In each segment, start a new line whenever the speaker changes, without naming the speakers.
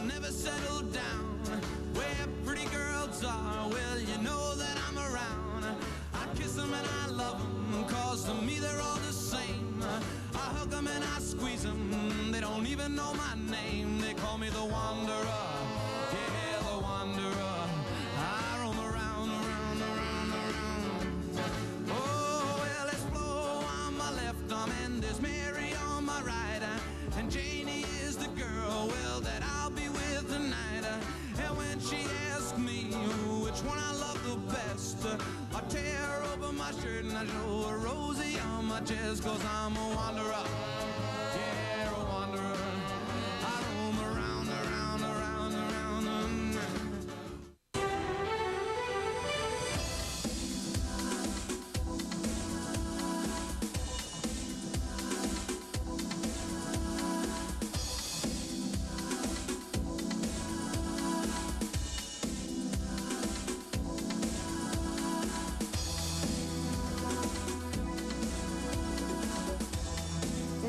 never settle down. Where pretty girls are, well, you know that I'm around. I kiss them and I love them, cause to me they're all the same. I hug them and I squeeze them, they don't even know my name. They call me the Wanderer, yeah, the Wanderer. I roam around, around, around, around. Oh, well, there's Flo on my left arm and there's Mary on my right. And Janie is the girl, well, that I'll be with tonight. And when she asks me which one I love the best, I tear open my shirt and I show her Rosie on my chest. Cause I'm a wanderer, yeah, a wanderer. I roam around, around, around, around.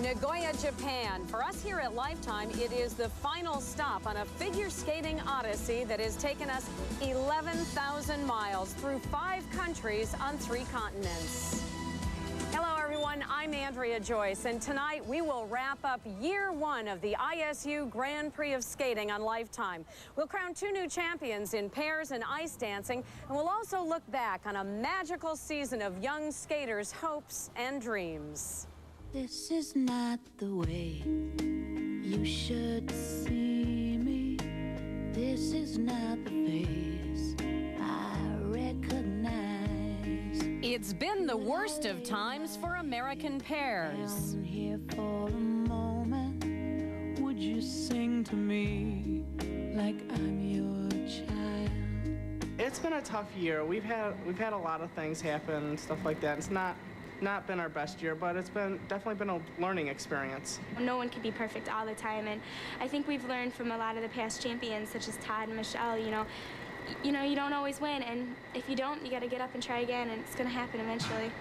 Nagoya, Japan. For us here at Lifetime, it is the final stop on a figure skating odyssey that has taken us 11,000 miles through 5 countries on 3 continents. Hello, everyone. I'm Andrea Joyce, and tonight we will wrap up year 1 of the ISU Grand Prix of Skating on Lifetime. We'll crown 2 new champions in pairs and ice dancing, and we'll also look back on a magical season of young skaters' hopes and dreams.
This is not the way you should see me. This is not the face I recognize.
It's been the worst of times for American pairs.
Down here for a moment, would you sing to me like I'm your child?
It's been a tough year. We've had a lot of things happen and stuff like that. It's not been our best year, but it's definitely been a learning experience.
No one can be perfect all the time, and I think we've learned from a lot of the past champions, such as Todd and Michelle. You don't always win, and if you don't, you got to get up and try again, and it's going to happen eventually.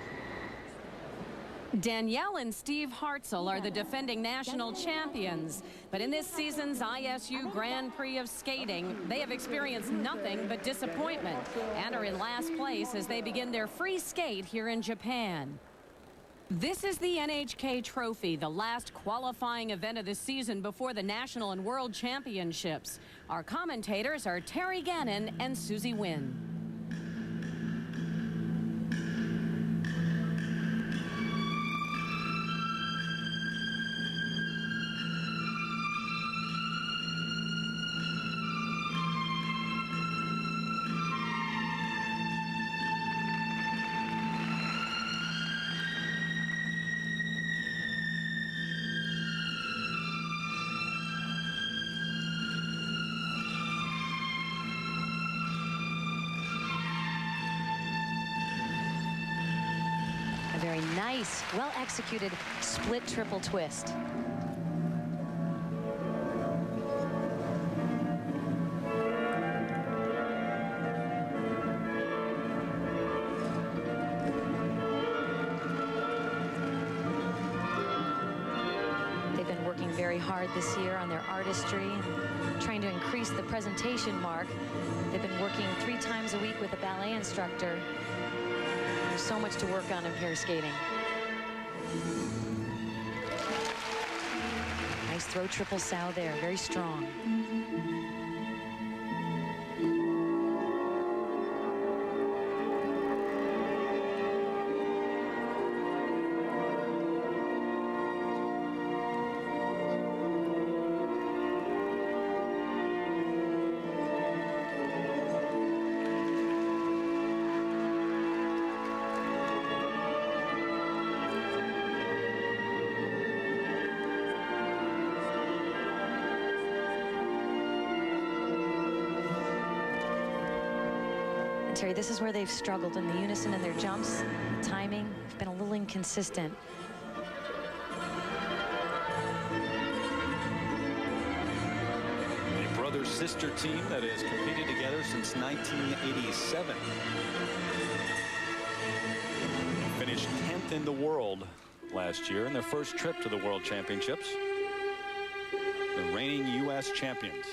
Danielle and Steve Hartzell are the defending national champions. But in this season's ISU Grand Prix of Skating, they have experienced nothing but disappointment and are in last place as they begin their free skate here in Japan. This is the NHK Trophy, the last qualifying event of the season before the national and world championships. Our commentators are Terry Gannon and Susie Wynn.
Very nice, well-executed split triple twist. They've been working very hard this year on their artistry and trying to increase the presentation mark. They've been working 3 times a week with a ballet instructor. There's so much to work on in pair skating. Nice throw triple sow there, very strong. Terry, this is where they've struggled in the unison in their jumps. The timing has been a little inconsistent.
A brother-sister team that has competed together since 1987. Finished 10th in the world last year in their first trip to the World Championships. the reigning U.S. champions.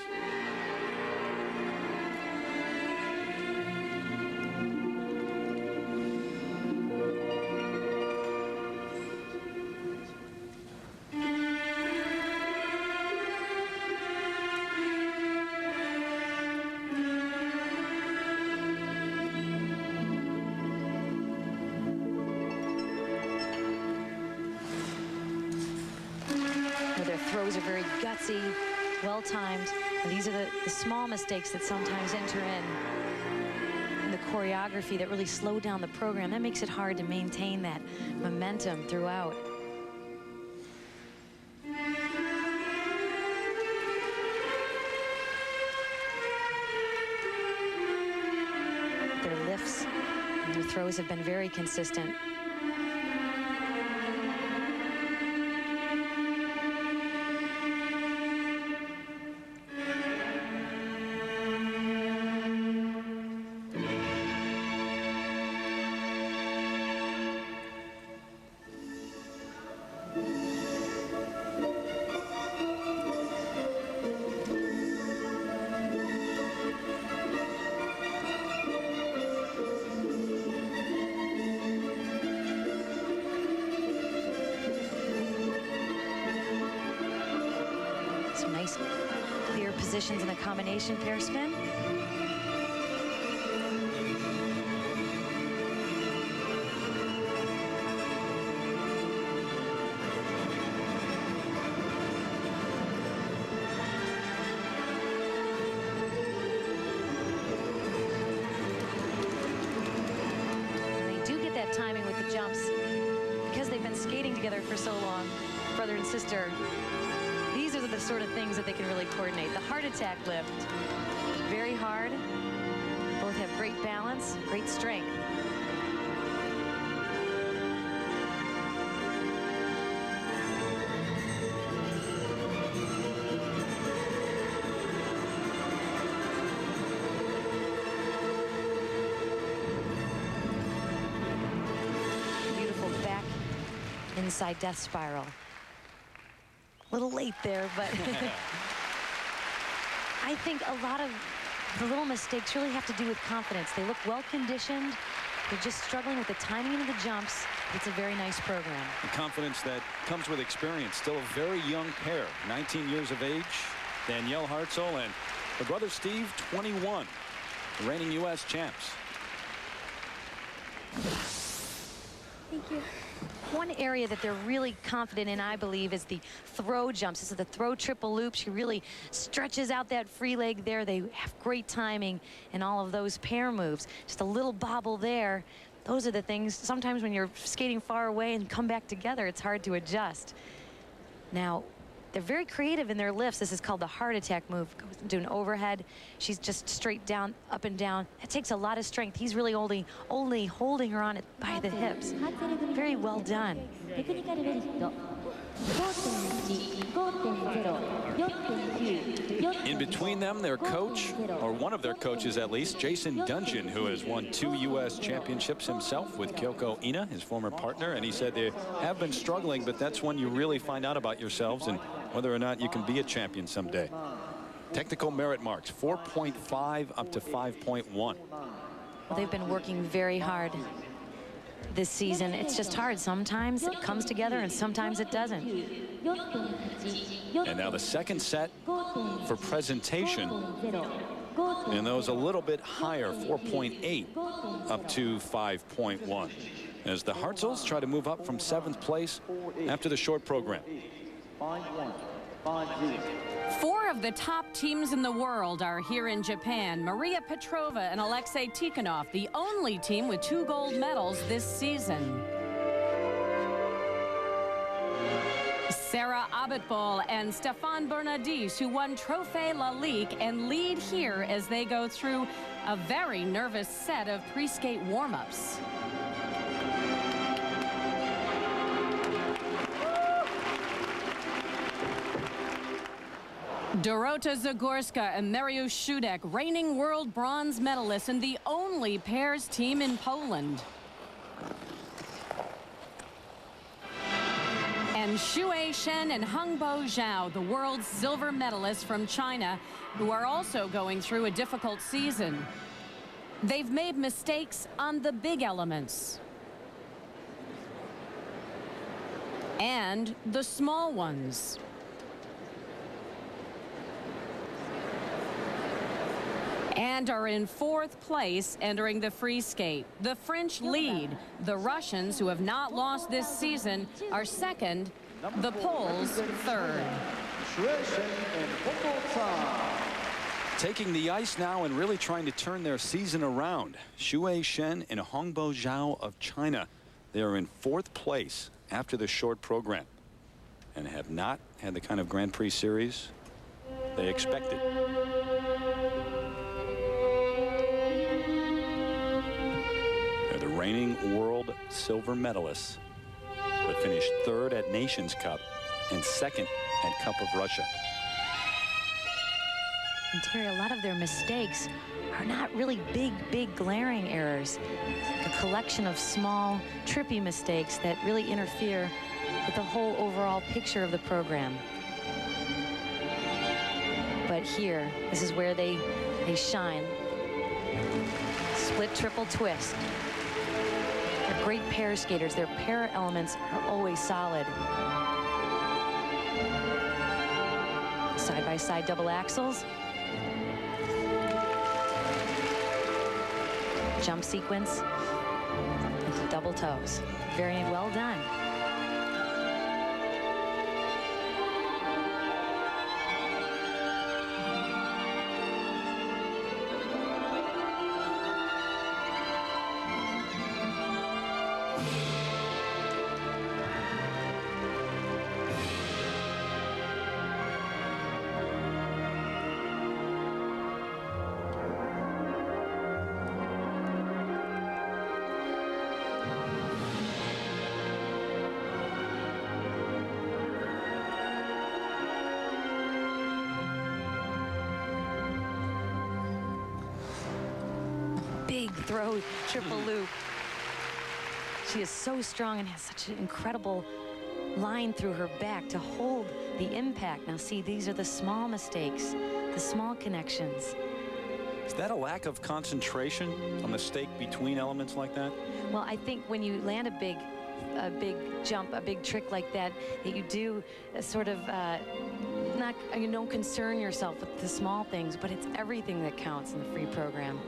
Their throws are very gutsy, well-timed. And these are the small mistakes that sometimes enter in the choreography that really slow down the program. That makes it hard to maintain that momentum throughout. Their lifts and their throws have been very consistent. Some nice clear positions in the combination pair spin. They do get that timing with the jumps because they've been skating together for so long, brother and sister. These are the sort of things that they can really coordinate. The heart attack lift, very hard. Both have great balance, great strength. Beautiful back inside death spiral. A little late there, but I think a lot of the little mistakes really have to do with confidence. They look well conditioned. They're just struggling with the timing of the jumps. It's a very nice program.
The confidence that comes with experience. Still a very young pair, 19 years of age. Danielle Hartzell and her brother Steve, 21, the reigning U.S. champs.
Thank you.
One area that they're really confident in, I believe, is the throw jumps. This is the throw triple loop. She really stretches out that free leg there. They have great timing in all of those pair moves. Just a little bobble there. Those are the things, sometimes when you're skating far away and come back together, it's hard to adjust. Now, they're very creative in their lifts. This is called the heart attack move. Goes into an overhead. She's just straight down, up and down. It takes a lot of strength. He's really only holding her on it by the hips. Very well done.
In between them, their coach, or one of their coaches at least, Jason Dungeon, who has won 2 U.S. championships himself with Kyoko Ina, his former partner, and he said they have been struggling, but that's when you really find out about yourselves and whether or not you can be a champion someday. Technical merit marks, 4.5 up to 5.1.
Well, they've been working very hard this season. It's just hard. Sometimes it comes together and sometimes it doesn't.
And now the second set for presentation. And those a little bit higher, 4.8 up to 5.1. As the Hartzels try to move up from 7th place after the short program.
4 of the top teams in the world are here in Japan. Maria Petrova and Alexei Tikhonov, the only team with 2 gold medals this season. Sarah Abitbol and Stefan Bernardis, who won Trophée La Ligue and lead here as they go through a very nervous set of pre-skate warm-ups. Dorota Zagorska and Mariusz Szudek, reigning world bronze medalists and the only pairs team in Poland. And And Xue Shen and Hengbo Zhao, the world's silver medalists from China, who are also going through a difficult season. They've made mistakes on the big elements and the small ones. And are in 4th place entering the free skate. The French lead. The Russians, who have not lost this season, are 2nd. The Poles 3rd.
Taking the ice now and really trying to turn their season around. Xue Shen and Hengbo Zhao of China. They are in 4th place after the short program and have not had the kind of Grand Prix series they expected. They're the reigning world silver medalists, but finished 3rd at Nations Cup and 2nd at Cup of Russia.
And Terry, a lot of their mistakes are not really big glaring errors. A collection of small, trippy mistakes that really interfere with the whole overall picture of the program. But here, this is where they shine. Split triple twist. They're great pair skaters. Their pair elements are always solid. Side-by-side double axels. Jump sequence into double toes. Very well done. Big throw, triple loop. She is so strong and has such an incredible line through her back to hold the impact. Now see, these are the small mistakes, the small connections.
Is that a lack of concentration, a mistake between elements like that?
Well, I think when you land a big jump, a big trick like that, that you do sort of you don't concern yourself with the small things, but it's everything that counts in the free program.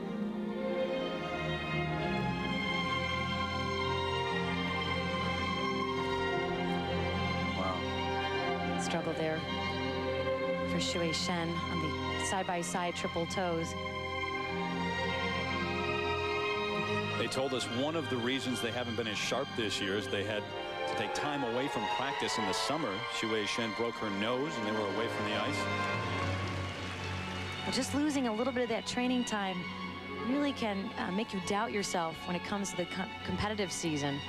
Struggle there for Xue Shen on the side-by-side triple toes.
They told us one of the reasons they haven't been as sharp this year is they had to take time away from practice in the summer. Xue Shen broke her nose and they were away from the ice.
Well, just losing a little bit of that training time really can make you doubt yourself when it comes to the competitive season.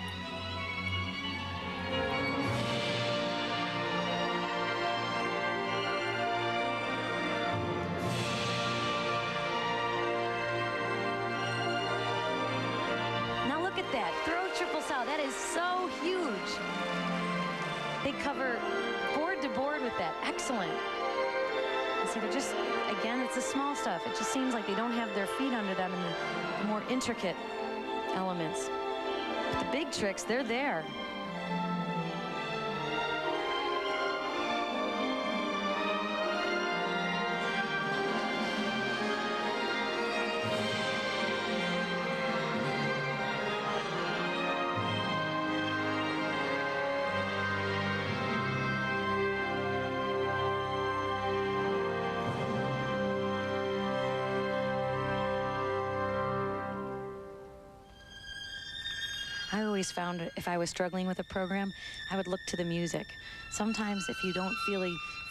That throw triple salto, that is so huge. They cover board to board with that. Excellent. And see, they're just, again, it's the small stuff. It just seems like they don't have their feet under them in the more intricate elements. But the big tricks, they're there. I always found if I was struggling with a program, I would look to the music. Sometimes if you don't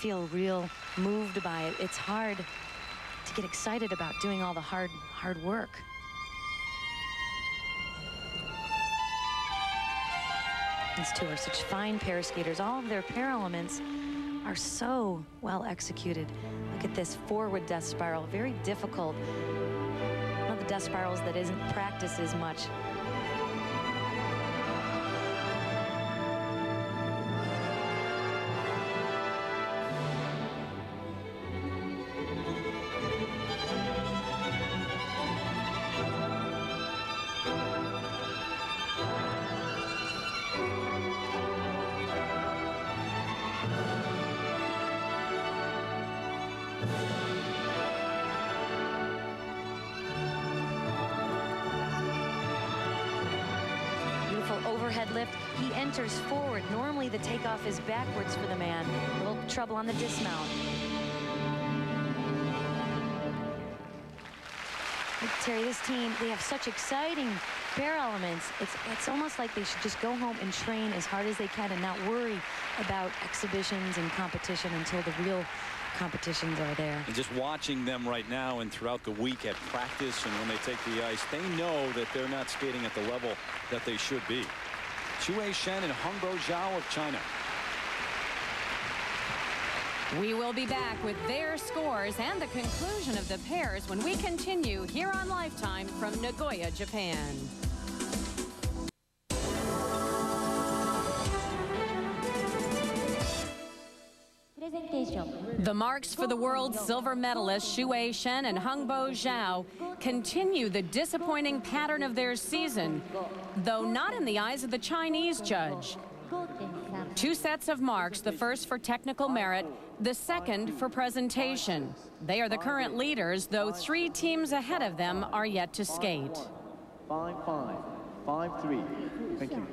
feel real moved by it, it's hard to get excited about doing all the hard work. These two are such fine pair skaters. All of their pair elements are so well executed. Look at this forward death spiral, very difficult. One of the death spirals that isn't practiced as much. overhead lift. He enters forward. Normally the takeoff is backwards for the man. A little trouble on the dismount. Terry, this team, they have such exciting pair elements. It's almost like they should just go home and train as hard as they can and not worry about exhibitions and competition until the real competitions are there.
And just watching them right now and throughout the week at practice and when they take the ice, they know that they're not skating at the level that they should be. Xue Shen and Hongbo Zhao of China.
We will be back with their scores and the conclusion of the pairs when we continue here on Lifetime from Nagoya, Japan. The marks for the world silver medalists Xue Shen and Hongbo Zhao continue the disappointing pattern of their season, though not in the eyes of the Chinese judge. 2 sets of marks, the first for technical merit, the second for presentation. They are the current leaders, though 3 teams ahead of them are yet to skate.
5-5, 5-3. Thank you.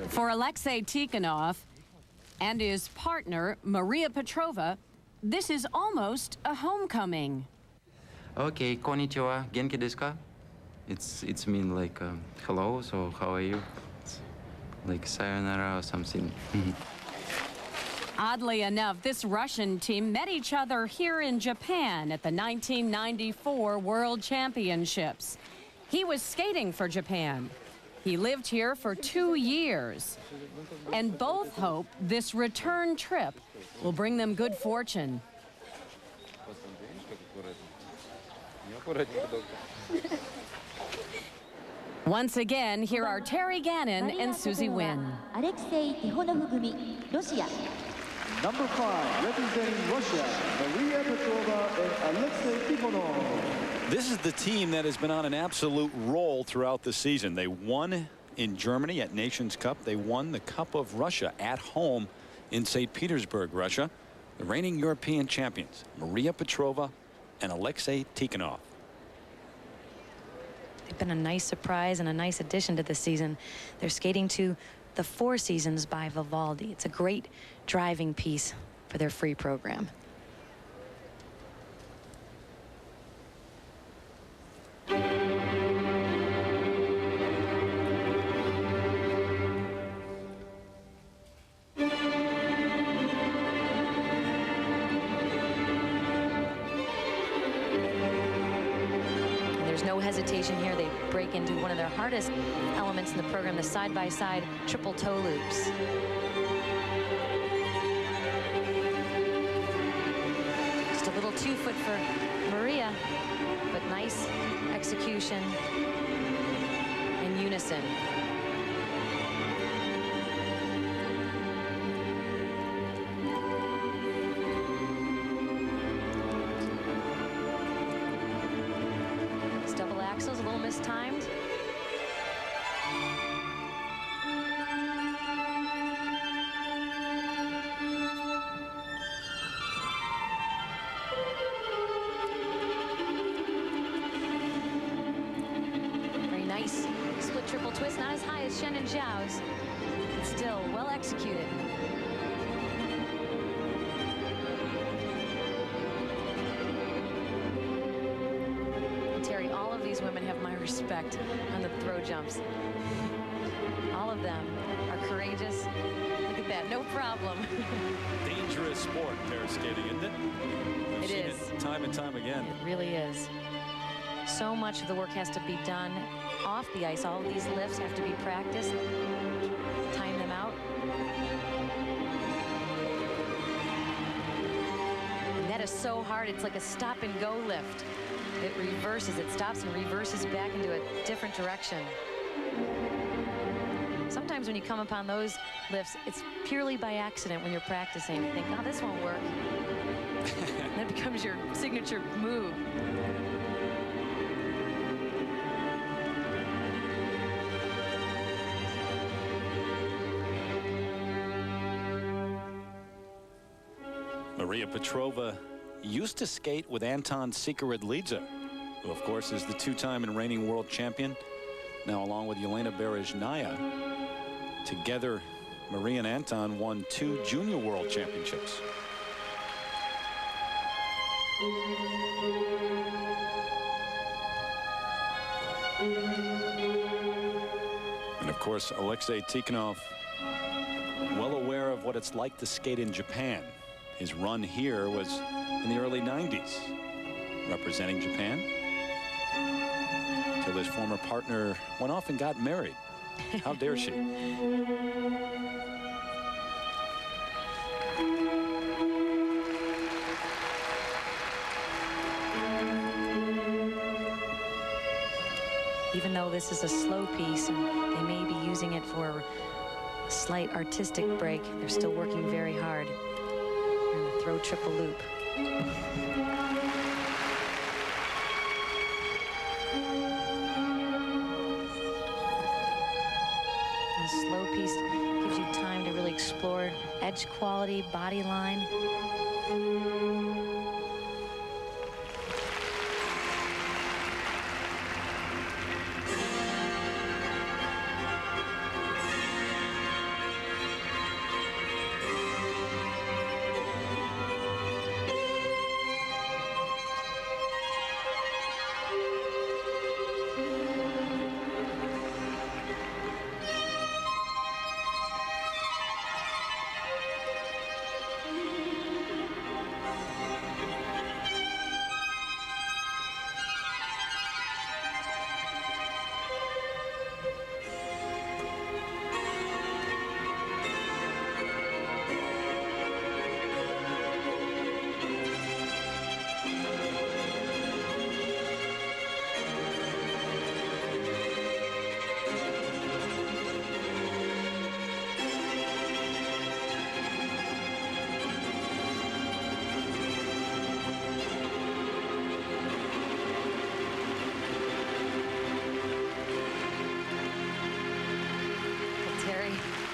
For Alexei Tikhonov and his partner, Maria Petrova, this is almost a homecoming.
Okay, konnichiwa, genki desu ka? It's mean like hello, so how are you? It's like sayonara or something.
Oddly enough, this Russian team met each other here in Japan at the 1994 World Championships. He was skating for Japan. He lived here for 2 years. And both hope this return trip will bring them good fortune. Once again, here are Terry Gannon and Susie Wynn.
Number 5, representing Russia, Maria Petrova and Alexei Tikhonov.
This is the team that has been on an absolute roll throughout the season. They won in Germany at Nations Cup. They won the Cup of Russia at home in St. Petersburg, Russia. The reigning European champions, Maria Petrova and Alexei Tikhonov.
They've been a nice surprise and a nice addition to the season. They're skating to the Four Seasons by Vivaldi. It's a great driving piece for their free program. No hesitation here. They break into one of their hardest elements in the program, the side-by-side triple toe loops. Just a little 2-foot for Maria, but nice execution in unison. Double axles, a little mistimed. Very nice split triple twist, not as high as Shen and Zhao's, but still well executed. All of these women have my respect on the throw jumps. All of them are courageous. Look at that, no problem.
Dangerous sport, pair skating, isn't it? We've seen
is.
it time and time again.
It really is. So much of the work has to be done off the ice. All of these lifts have to be practiced. Time them out. And that is so hard. It's like a stop and go lift. It reverses, it stops and reverses back into a different direction. Sometimes when you come upon those lifts, it's purely by accident when you're practicing. You think, oh, this won't work. And that becomes your signature move.
Maria Petrova used to skate with Anton Sikaridlidze, who of course is the 2-time and reigning world champion. now along with Yelena Berezhnaya. Together, Marie and Anton won 2 junior world championships. And of course, Alexei Tikhonov, well aware of what it's like to skate in Japan. His run here was in the early 90s, representing Japan, till his former partner went off and got married. How dare she?
Even though this is a slow piece and they may be using it for a slight artistic break, they're still working very hard. They're going to throw triple loop. A slow piece gives you time to really explore edge quality, body line.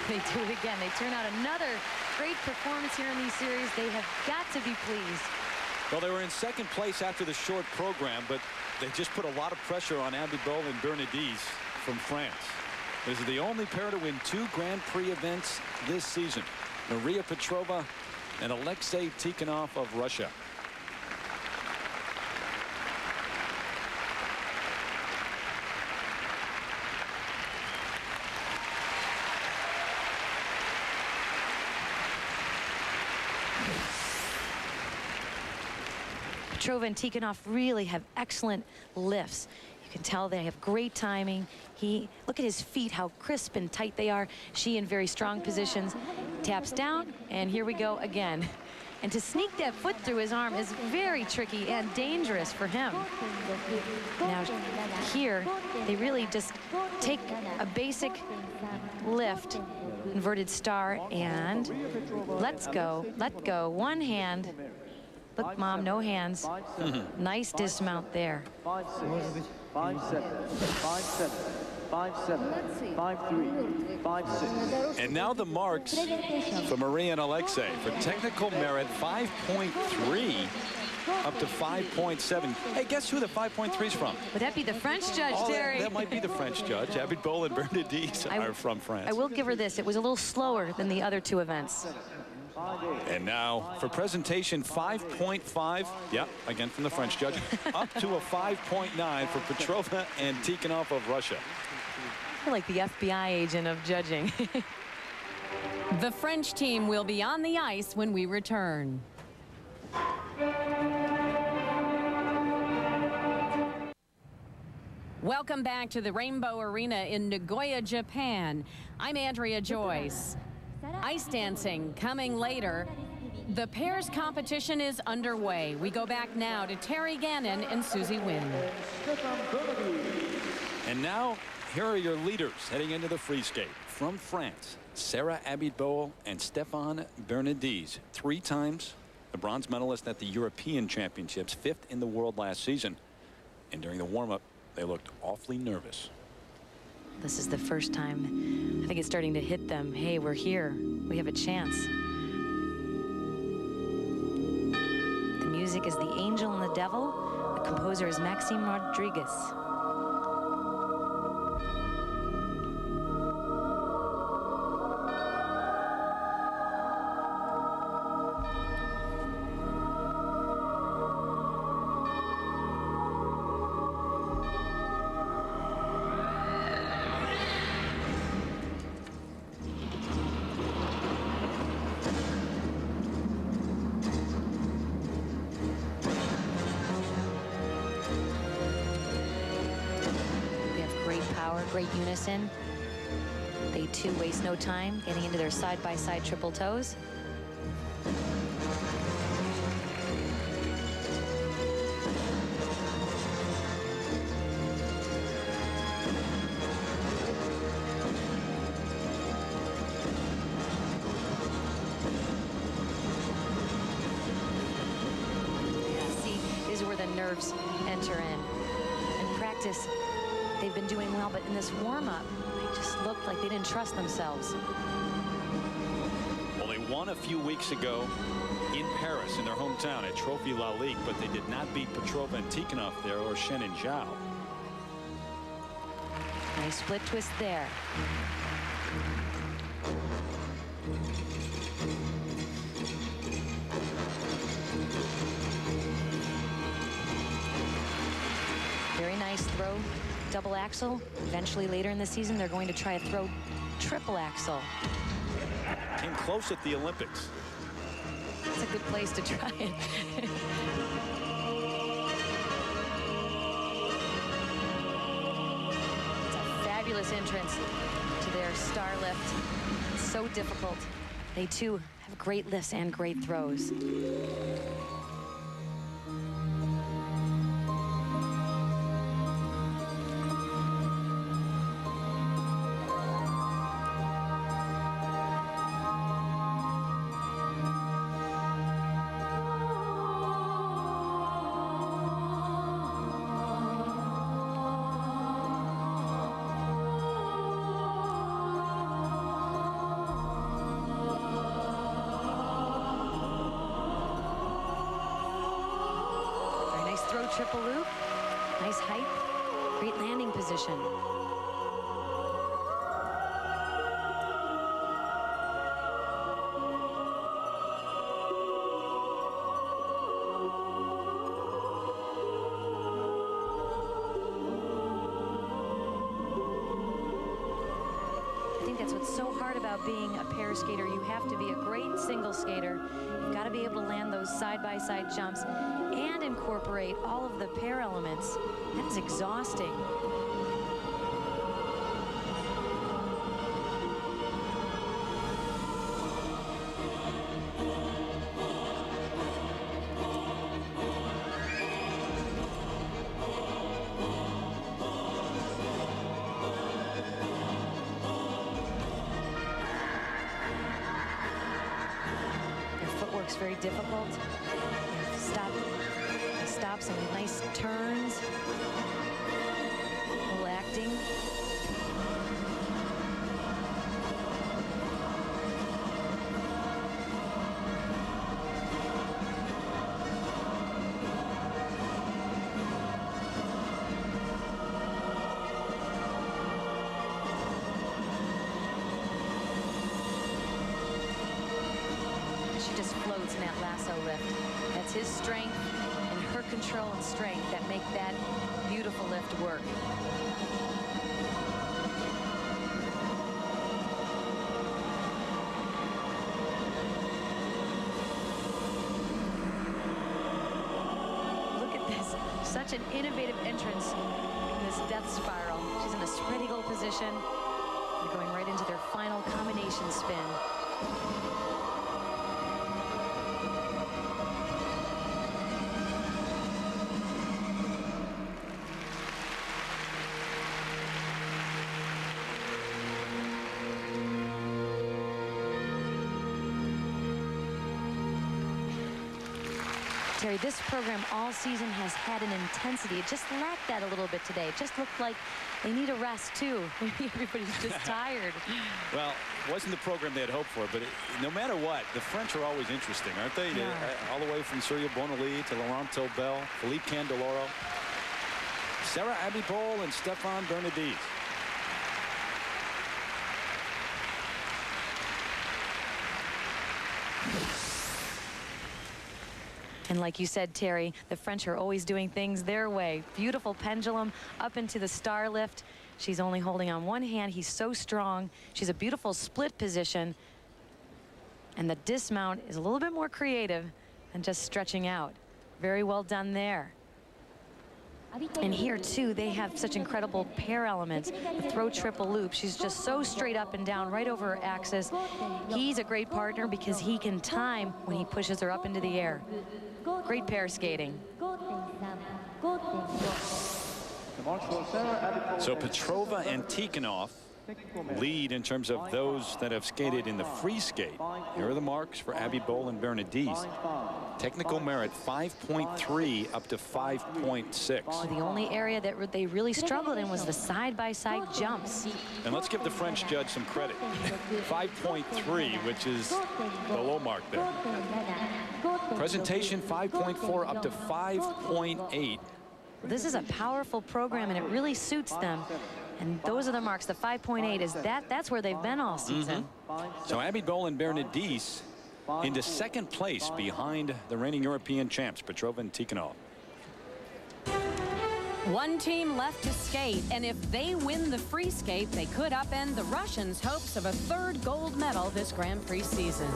They do it again. They turn out another great performance here in these series. They have got to be pleased.
Well, they were in second place after the short program, but they just put a lot of pressure on Abitbol and Bernadise from France. This is the only pair to win 2 Grand Prix events this season. Maria Petrova and Alexei Tikhonov of Russia.
Petrova and Tikhonov really have excellent lifts. You can tell they have great timing. Look at his feet, how crisp and tight they are. She in very strong positions. Taps down, and here we go again. And to sneak that foot through his arm is very tricky and dangerous for him. Now here, they really just take a basic lift, inverted star, and let go, one hand. Look, Mom, no hands. Nice dismount there.
5-6, 5-7, 5-7, 5-7, 5-3, 5-6.
And now the marks for Maria and Alexei. For technical merit, 5.3 up to 5.7. Hey, guess who the 5.3 is from?
Would that be the French judge, Terry?
That might be the French judge. Abitbol and Bernadise are from France.
I will give her this. It was a little slower than the other 2 events.
And now for presentation 5.5. Yeah, again from the French judge. Up to a 5.9 for Petrova and Tikhonov of Russia.
I feel like the FBI agent of judging.
The French team will be on the ice when we return. Welcome back to the Rainbow Arena in Nagoya, Japan. I'm Andrea Joyce. Ice dancing coming later. The pairs competition is underway. We go back now to Terry Gannon and Susie Wynn.
And now, here are your leaders heading into the free skate. From France, Sarah Abitbol and Stéphane Bernadise. 3 times the bronze medalist at the European Championships, 5th in the world last season. And during the warm-up, they looked awfully nervous.
This is the first time I think it's starting to hit them. Hey, we're here. We have a chance. The music is The Angel and the Devil. The composer is Maxime Rodriguez. great unison. They too waste no time getting into their side-by-side triple toes. Nerves enter in. In practice, they've been doing well, but in this warm-up, they just looked like they didn't trust themselves.
Well, they won a few weeks ago in Paris, in their hometown at Trophée La Ligue, but they did not beat Petrova and Tikhonov there or Shen and Zhao.
Nice split twist there. Very nice throw, double axel. Eventually later in the season, they're going to try a throw triple axel.
Came close at the Olympics.
It's a good place to try it. It's a fabulous entrance to their star lift. It's so difficult. They too have great lifts and great throws. Triple loop, nice height, great landing position. I think that's what's so hard about being a pair skater. You have to be a great single skater. You've got to be able to land those side-by-side jumps and incorporate all of the pair elements. That is exhausting. Their footwork's very difficult. Stops and nice turns. A little acting. She just floats in that lasso lift. That's his strength. Her control and strength that make that beautiful lift work. Look at this, such an innovative entrance in this death spiral. She's in a spread eagle position. They're going right into their final combination spin. Terry, this program all season has had an intensity. It just lacked that a little bit today. It just looked like they need a rest, too. Maybe everybody's just tired.
Well, it wasn't the program they had hoped for, but no matter what, the French are always interesting, aren't they?
Yeah.
All the way from Surya Bonali to Laurent Tobel, Philippe Candeloro, Sarah Abitbol, and Stéphane Bernardise.
And like you said, Terry, the French are always doing things their way. Beautiful pendulum up into the star lift. She's only holding on one hand. He's so strong. She's a beautiful split position. And the dismount is a little bit more creative than just stretching out. Very well done there. And here, too, they have such incredible pair elements. The throw triple loop. She's just so straight up and down, right over her axis. He's a great partner because he can time when he pushes her up into the air. Great pair skating.
So Petrova and Tikhonov lead in terms of those that have skated in the free skate. Here are the marks for Abby Boll and Bernadette. Technical merit 5.3 up to 5.6.
The only area that they really struggled in was the side-by-side jumps.
And let's give the French judge some credit. 5.3, which is the low mark there. Presentation 5.4 up to 5.8.
This is a powerful program, and it really suits them. And those are the marks. The 5.8 is that's where they've been all season.
So Abby Boll and Bernadette into second place behind the reigning European champs, Petrova and Tikhonov.
One team left to skate, and if they win the free skate, they could upend the Russians' hopes of a third gold medal this Grand Prix season.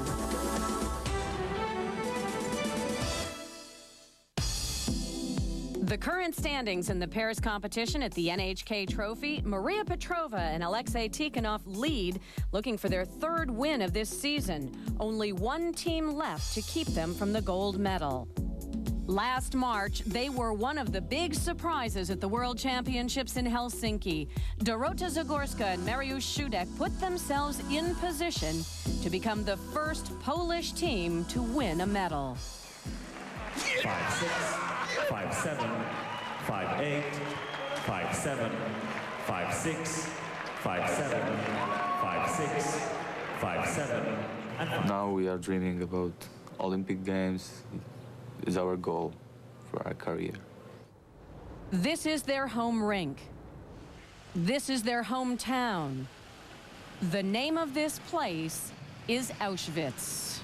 The current standings in the pairs competition at the NHK Trophy, Maria Petrova and Alexei Tikhonov lead, looking for their third win of this season. Only one team left to keep them from the gold medal. Last March, they were one of the big surprises at the World Championships in Helsinki. Dorota Zagorska and Mariusz Szudek put themselves in position to become the first Polish team to win a medal.
5-6, 5-7, 5-8, 5-7, 5-6, 5-7, 5-6, 5-7, and
now we are dreaming about Olympic Games. Is our goal for our career.
This is their home rink. This is their hometown. The name of this place is Auschwitz.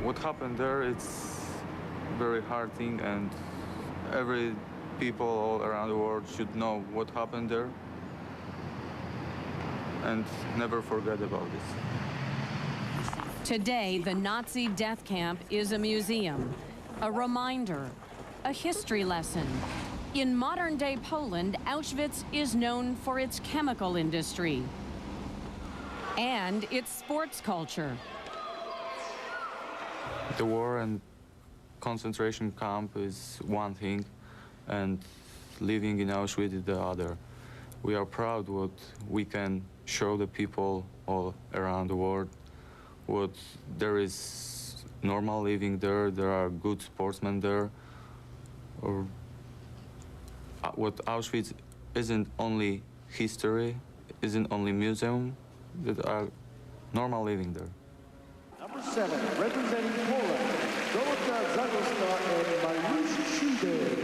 What happened there, it's a very hard thing, and every people all around the world should know what happened there and never forget about this.
Today, the Nazi death camp is a museum, a reminder, a history lesson. In modern-day Poland, Auschwitz is known for its chemical industry and its sports culture.
The war and concentration camp is one thing, and living in Auschwitz is the other. We are proud what we can show the people all around the world, what there is normal living there, there are good sportsmen there, or what Auschwitz isn't only history, isn't only museum, that are normal living there.
Number 7, representing Poland, Dorota Zagorska and Mariusz Szudek.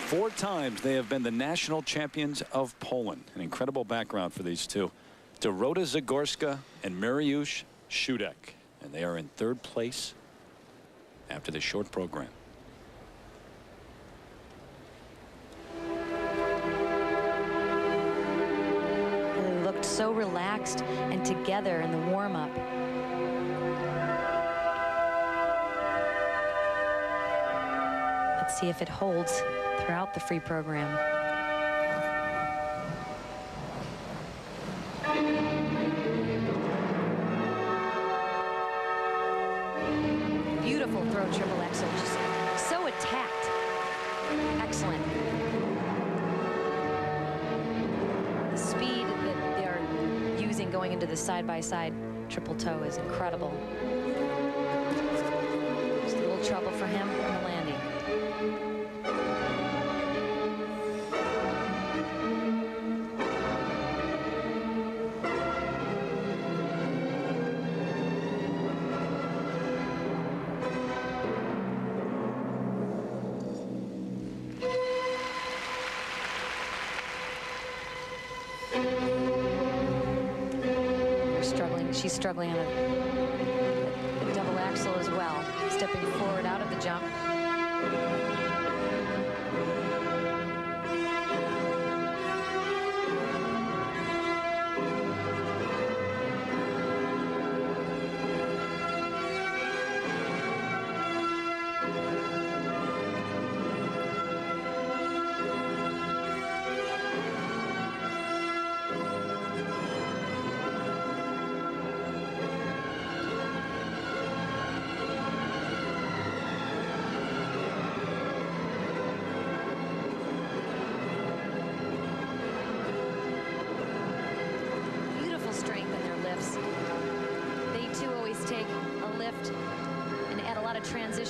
4 times they have been the national champions of Poland. An incredible background for these two. Dorota Zagorska and Mariusz Szudek. And they are in 3rd place after this short program.
They looked so relaxed and together in the warm-up. Let's see if it holds throughout the free program. Beautiful throw triple axel, just so attacked. Excellent. The speed that they are using going into the side-by-side triple toe is incredible. Just a little trouble for him on the landing. She's struggling on a double axel as well, stepping forward out of the jump.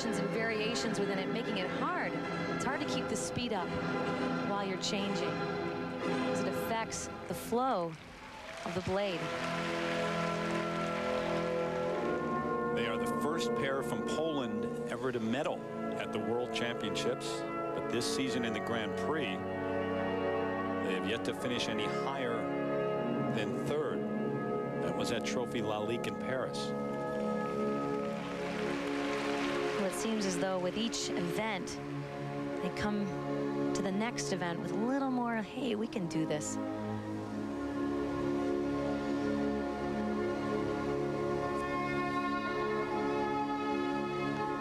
combinations and variations within it, making it hard. It's hard to keep the speed up while you're changing, because it affects the flow of the blade.
They are the first pair from Poland ever to medal at the World Championships, but this season in the Grand Prix, they have yet to finish any higher than third. That was at Trophee-Pairs.
Well, it seems as though with each event, they come to the next event with a little more, hey, we can do this.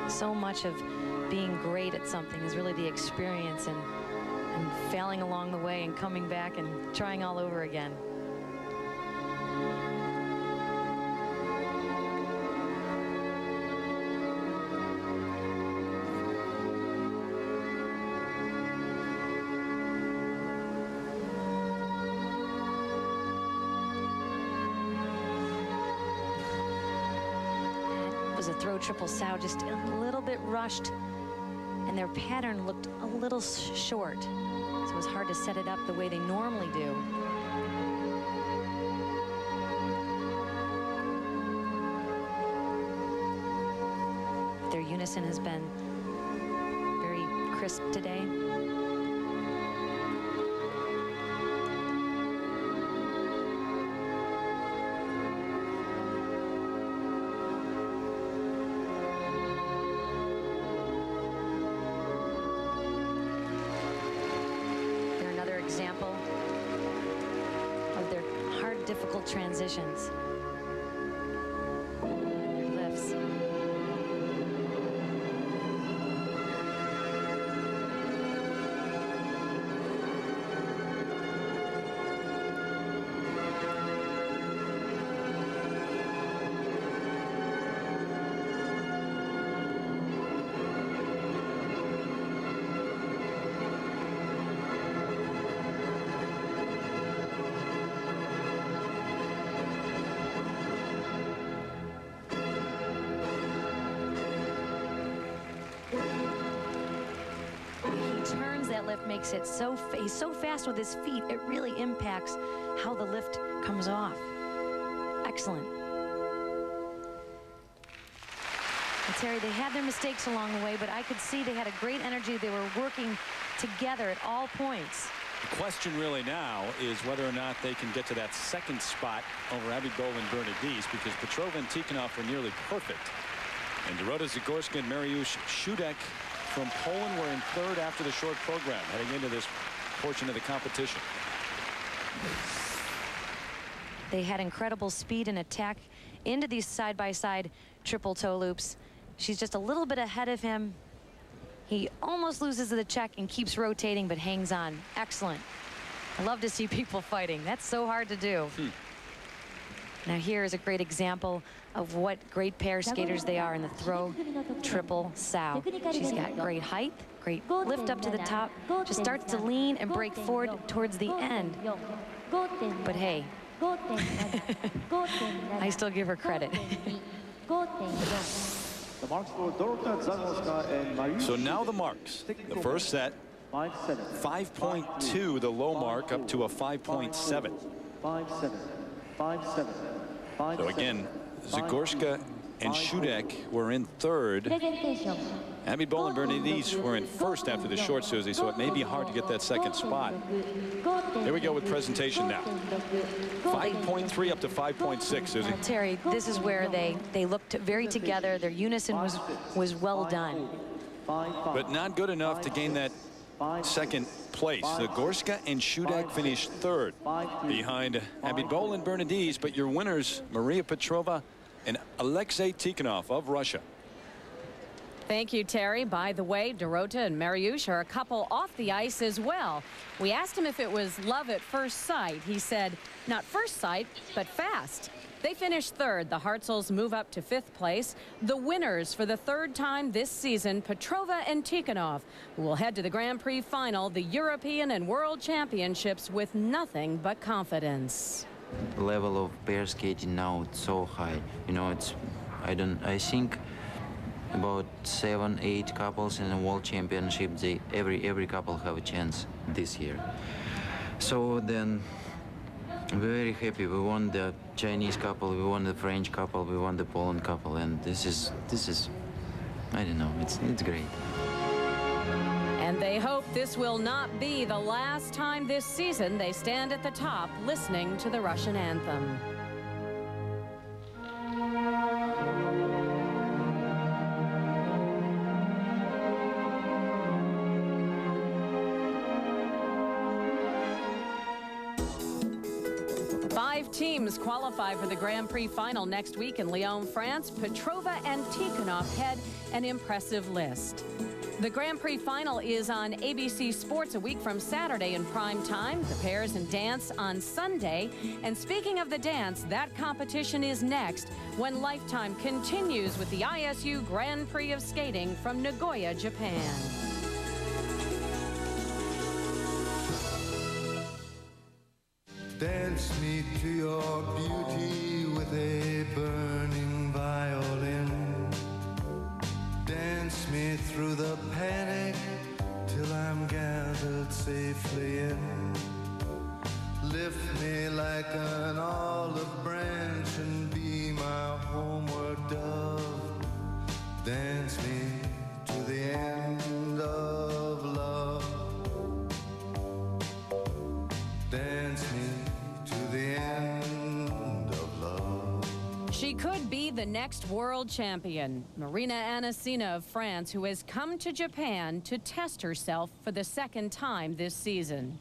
So much of being great at something is really the experience and failing along the way and coming back and trying all over again. Was a throw triple sow, just a little bit rushed, and their pattern looked a little short, so it was hard to set it up the way they normally do. Their unison has been very crisp today. Example of their hard, difficult transitions. Their lifts. That lift makes it so he's so fast with his feet, it really impacts how the lift comes off. Excellent. And Terry, they had their mistakes along the way, but I could see they had a great energy. They were working together at all points.
The question really now is whether or not they can get to that second spot over Abby Boland Bernadise, because Petrova and Tikhonov were nearly perfect. And Dorota Zagorska and Mariusz Shudek from Poland were in third after the short program, heading into this portion of the competition.
They had incredible speed and attack into these side-by-side triple toe loops. She's just a little bit ahead of him. He almost loses the check and keeps rotating, but hangs on. Excellent. I love to see people fighting. That's so hard to do. Now here is a great example of what great pair skaters they are in the throw triple sow. She's got great height, great lift up to the top, just starts to lean and break forward towards the end. But hey, I still give her credit.
So now the marks. The first set, 5.2, the low mark, up to a 5.7.
5.7.
So again, Zagorska and Shudek were in third. Abby Boland Bernadise were in first after the short, Susie, so it may be hard to get that second spot. Here we go with presentation now. 5.3 up to 5.6, Susie.
Terry, this is where they looked very together. Their unison was well done.
But not good enough to gain that second place. Zagorska and Shudek finished third behind Abby Boland Bernadise, but your winners, Maria Petrova and Alexei Tikhonov of Russia.
Thank you, Terry. By the way, Dorota and Mariusz are a couple off the ice as well. We asked him if it was love at first sight. He said, not first sight, but fast. They finished third. The Hartzels move up to fifth place. The winners for the third time this season, Petrova and Tikhonov, who will head to the Grand Prix final, the European and World Championships, with nothing but confidence.
The level of pair skating now, it's so high. You know, I think about 7, 8 couples in the World Championship. Every couple have a chance this year. So then we're very happy. We won the Chinese couple, we won the French couple, we won the Poland couple, and this is I don't know, it's great.
And they hope this will not be the last time this season they stand at the top listening to the Russian anthem. Five teams qualify for the Grand Prix final next week in Lyon, France. Petrova and Tikhonov head an impressive list. The Grand Prix final is on ABC Sports a week from Saturday in prime time. The pairs and dance on Sunday. And speaking of the dance, that competition is next when Lifetime continues with the ISU Grand Prix of Skating from Nagoya, Japan.
Dance me to your beauty with a burning violin. Dance me through the panic till I'm gathered safely in. Lift me like an olive branch and be my homeward dove. Dance me to the end of love. Dance me to the end of love.
She could be the next world champion, Marina Anasina of France, who has come to Japan to test herself for the second time this season.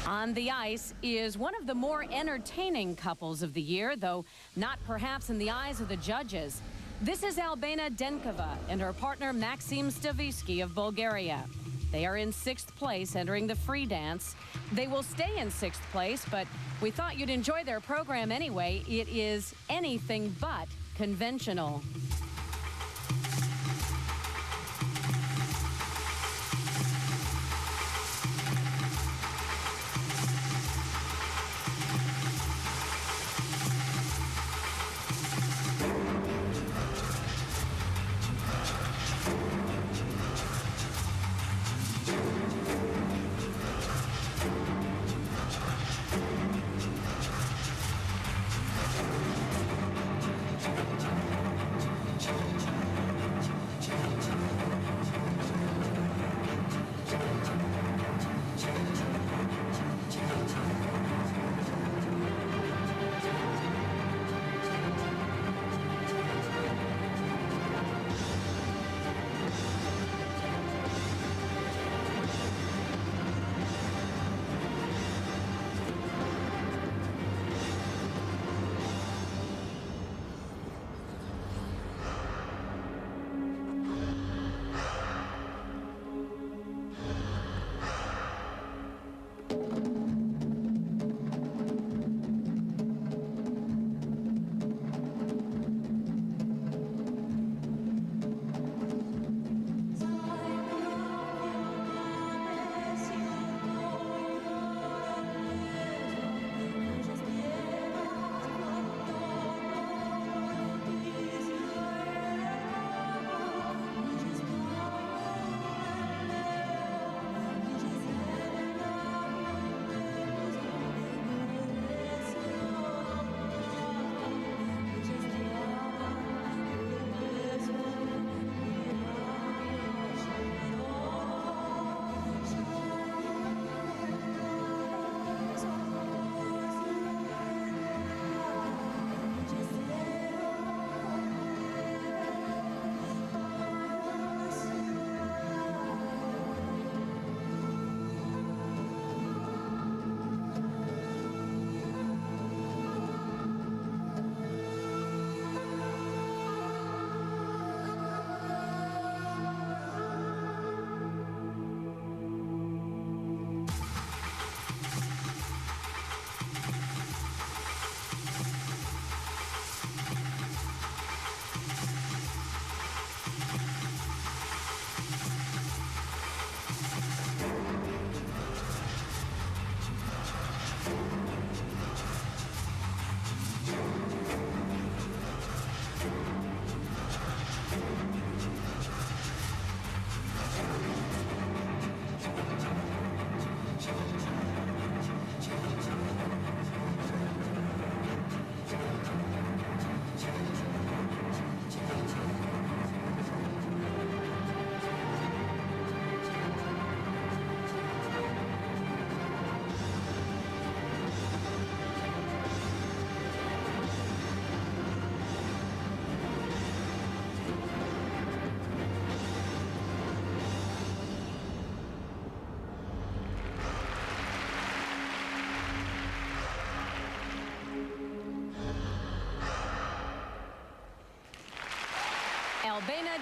On the ice is one of the more entertaining couples of the year, though not perhaps in the eyes of the judges. This is Albena Denkova and her partner Maxim Stavisky of Bulgaria. They are in 6th place entering the free dance. They will stay in 6th place, but we thought you'd enjoy their program anyway. It is anything but conventional.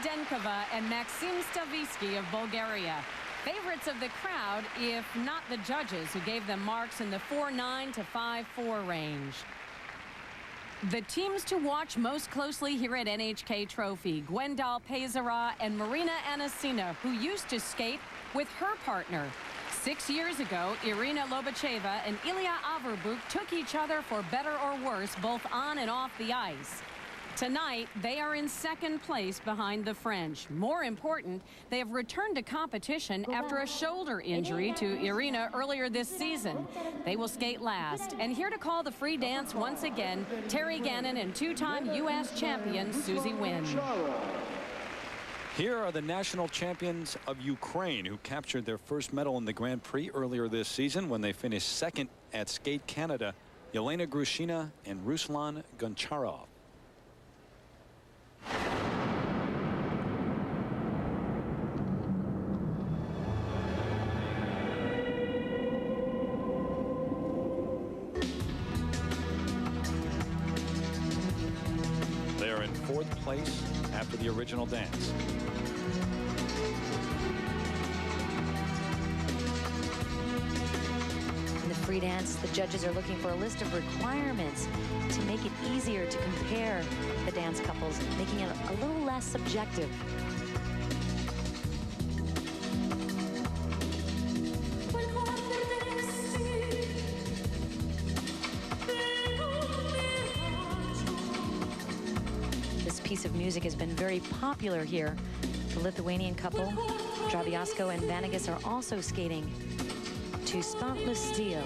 Denkova and Maxim Stavitsky of Bulgaria. Favorites of the crowd, if not the judges, who gave them marks in the 4.9 to 5.4 range. The teams to watch most closely here at NHK Trophy, Gwendal Pezara and Marina Anasina, who used to skate with her partner. 6 years ago, Irina Lobacheva and Ilya Averbuk took each other for better or worse, both on and off the ice. Tonight, they are in second place behind the French. More important, they have returned to competition after a shoulder injury to Irina earlier this season. They will skate last. And here to call the free dance once again, Terry Gannon and two-time U.S. champion Susie Wynn.
Here are the national champions of Ukraine, who captured their first medal in the Grand Prix earlier this season when they finished second at Skate Canada, Yelena Grushina and Ruslan Goncharov. They are in fourth place after the original dance.
In the free dance, the judges are looking for a list of requirements to make it easier to compare the dance couples, making it a little less subjective. This piece of music has been very popular here. The Lithuanian couple, Drabiasko and Vanagas, are also skating to Spant le Steel.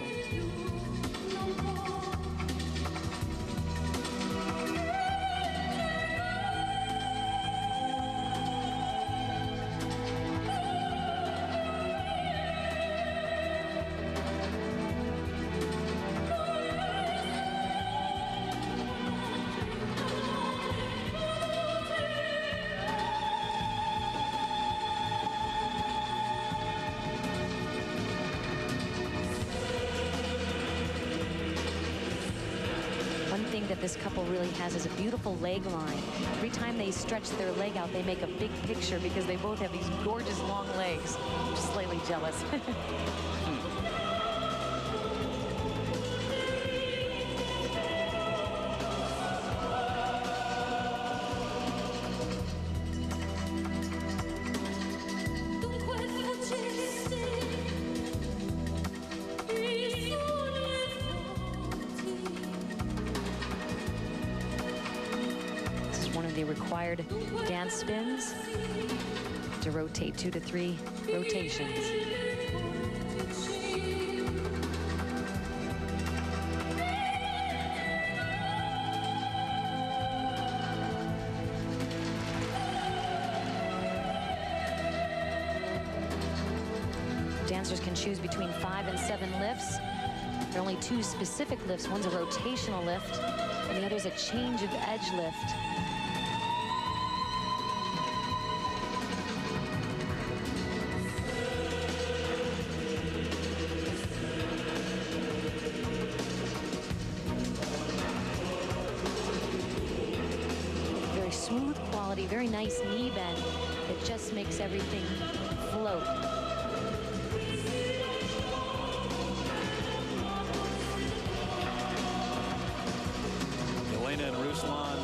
That this couple really has is a beautiful leg line. Every time they stretch their leg out, they make a big picture because they both have these gorgeous long legs. I'm just slightly jealous. Required dance spins to rotate 2 to 3 rotations. Dancers can choose between 5 and 7 lifts. There are only 2 specific lifts. One's a rotational lift, and the other's a change of edge lift. Smooth quality, very nice knee bend. It just makes everything float.
Yelena and Ruslan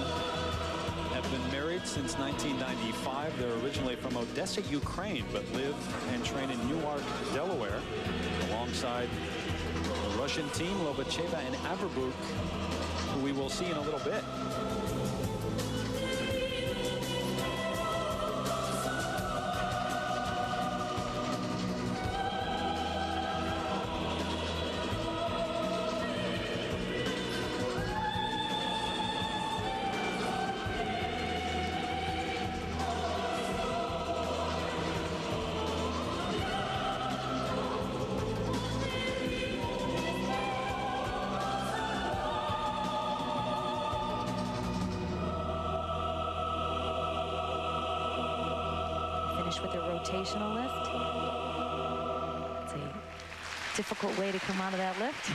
have been married since 1995. They're originally from Odessa, Ukraine, but live and train in Newark, Delaware, alongside the Russian team, Lobacheva and Averbuk, who we will see in a little bit.
With a rotational lift. It's a difficult way to come out of that lift.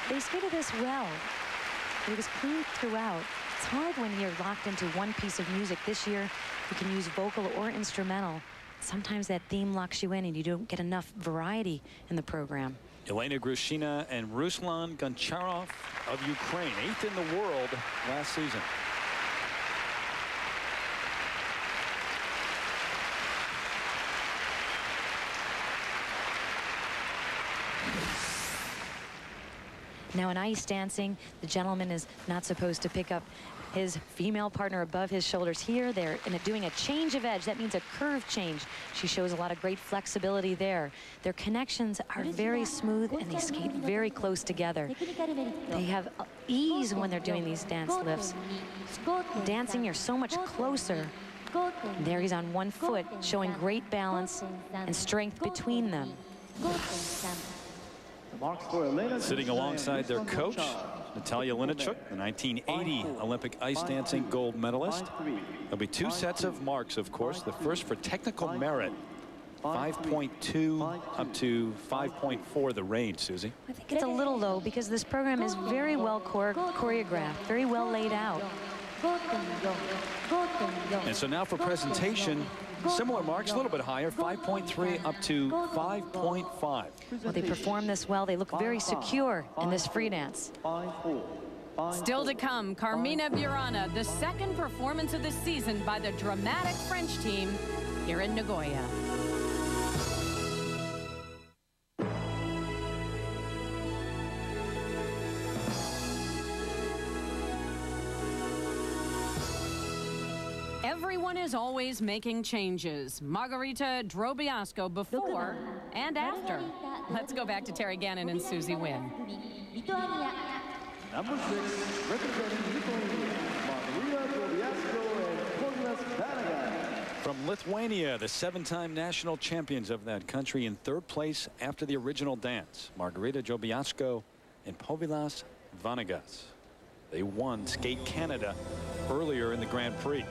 They skated this well. It was clean throughout. It's hard when you're locked into one piece of music. This year, you can use vocal or instrumental. Sometimes that theme locks you in and you don't get enough variety in the program.
Elena Grushina and Ruslan Goncharov of Ukraine, 8th in the world last season.
Now in ice dancing, the gentleman is not supposed to pick up his female partner above his shoulders. Here they're doing a change of edge. That means a curve change. She shows a lot of great flexibility there. Their connections are very smooth and they skate very close together. They have ease when they're doing these dance lifts. Dancing, you're so much closer. There he's on one foot, showing great balance and strength between them.
Sitting alongside their coach, Natalia Linachuk, the 1980 Olympic ice dancing gold medalist. There'll be 2 sets of marks, of course. The first for technical merit, 5.2 up to 5.4 the range, Susie.
I think it's a little low because this program is very well choreographed, very well laid out.
And so now for presentation, similar marks, a little bit higher, 5.3 up to 5.5.
Well, they perform this well. They look very secure in this free dance.
Still to come, Carmina Burana, the second performance of the season by the dramatic French team here in Nagoya. Everyone is always making changes. Margarita Drobiazko before and after. Let's go back to Terry Gannon and Susie Wynn.
Number 6, representing Lithuania, Margarita Drobiazko and Povilas Vanagas.
From Lithuania, the 7-time national champions of that country, in 3rd place after the original dance, Margarita Drobiazko and Povilas Vanagas. They won Skate Canada earlier in the Grand Prix.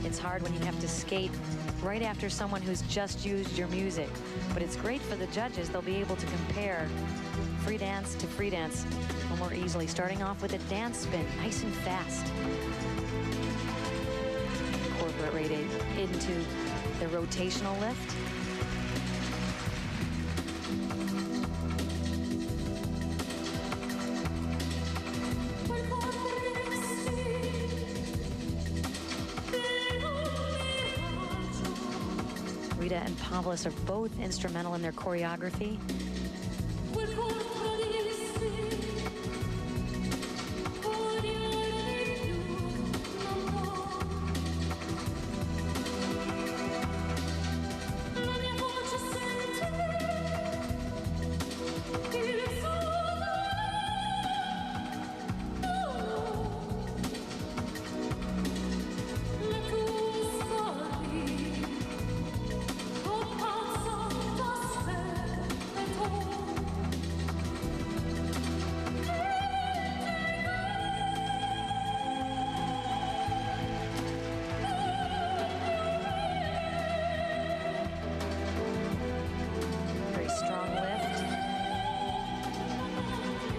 It's hard when you have to skate right after someone who's just used your music. But it's great for the judges. They'll be able to compare free dance to free dance a little more easily. Starting off with a dance spin, nice and fast. Incorporate it into the rotational lift. Rita and Pavlis are both instrumental in their choreography.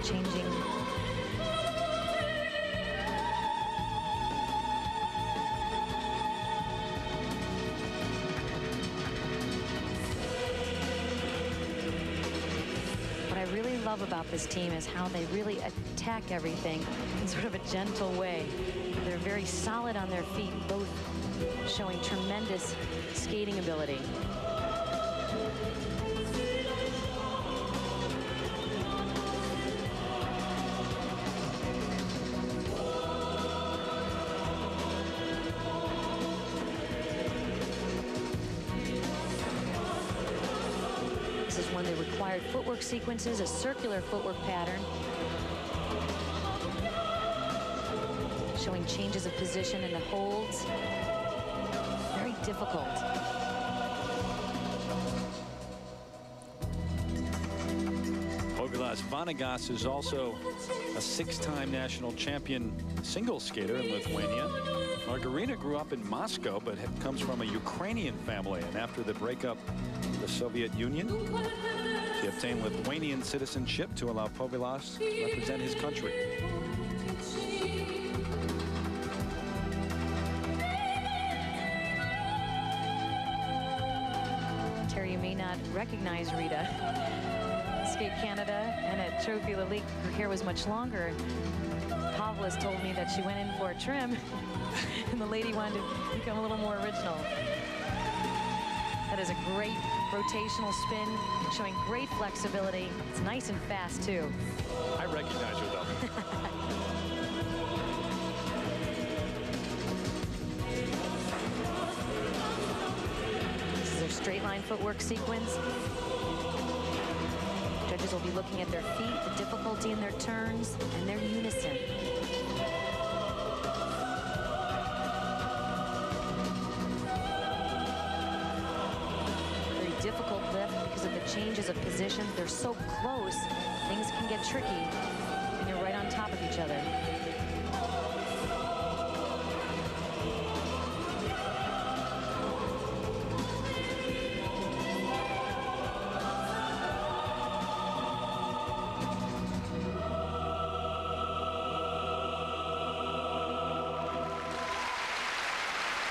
Changing. What I really love about this team is how they really attack everything in sort of a gentle way. They're very solid on their feet, both showing tremendous skating ability. This is one of the required footwork sequences, a circular footwork pattern. Showing changes of position in the holds. Very difficult.
Povilas Vanagas is also a 6-time national champion single skater in Lithuania. Margarita grew up in Moscow, but comes from a Ukrainian family. And after the breakup of the Soviet Union, she obtained Lithuanian citizenship to allow Povilas to represent his country.
Terry, you may not recognize Rita. Skate Canada and at Trophy League, her hair was much longer. Pavlis told me that she went in for a trim and the lady wanted to become a little more original. That is a great rotational spin, showing great flexibility. It's nice and fast, too.
I recognize her, though.
This is their straight line footwork sequence. Judges will be looking at their feet, the difficulty in their turns, and their unison. Very difficult lift because of the changes of positions. They're so close, things can get tricky when you're right on top of each other.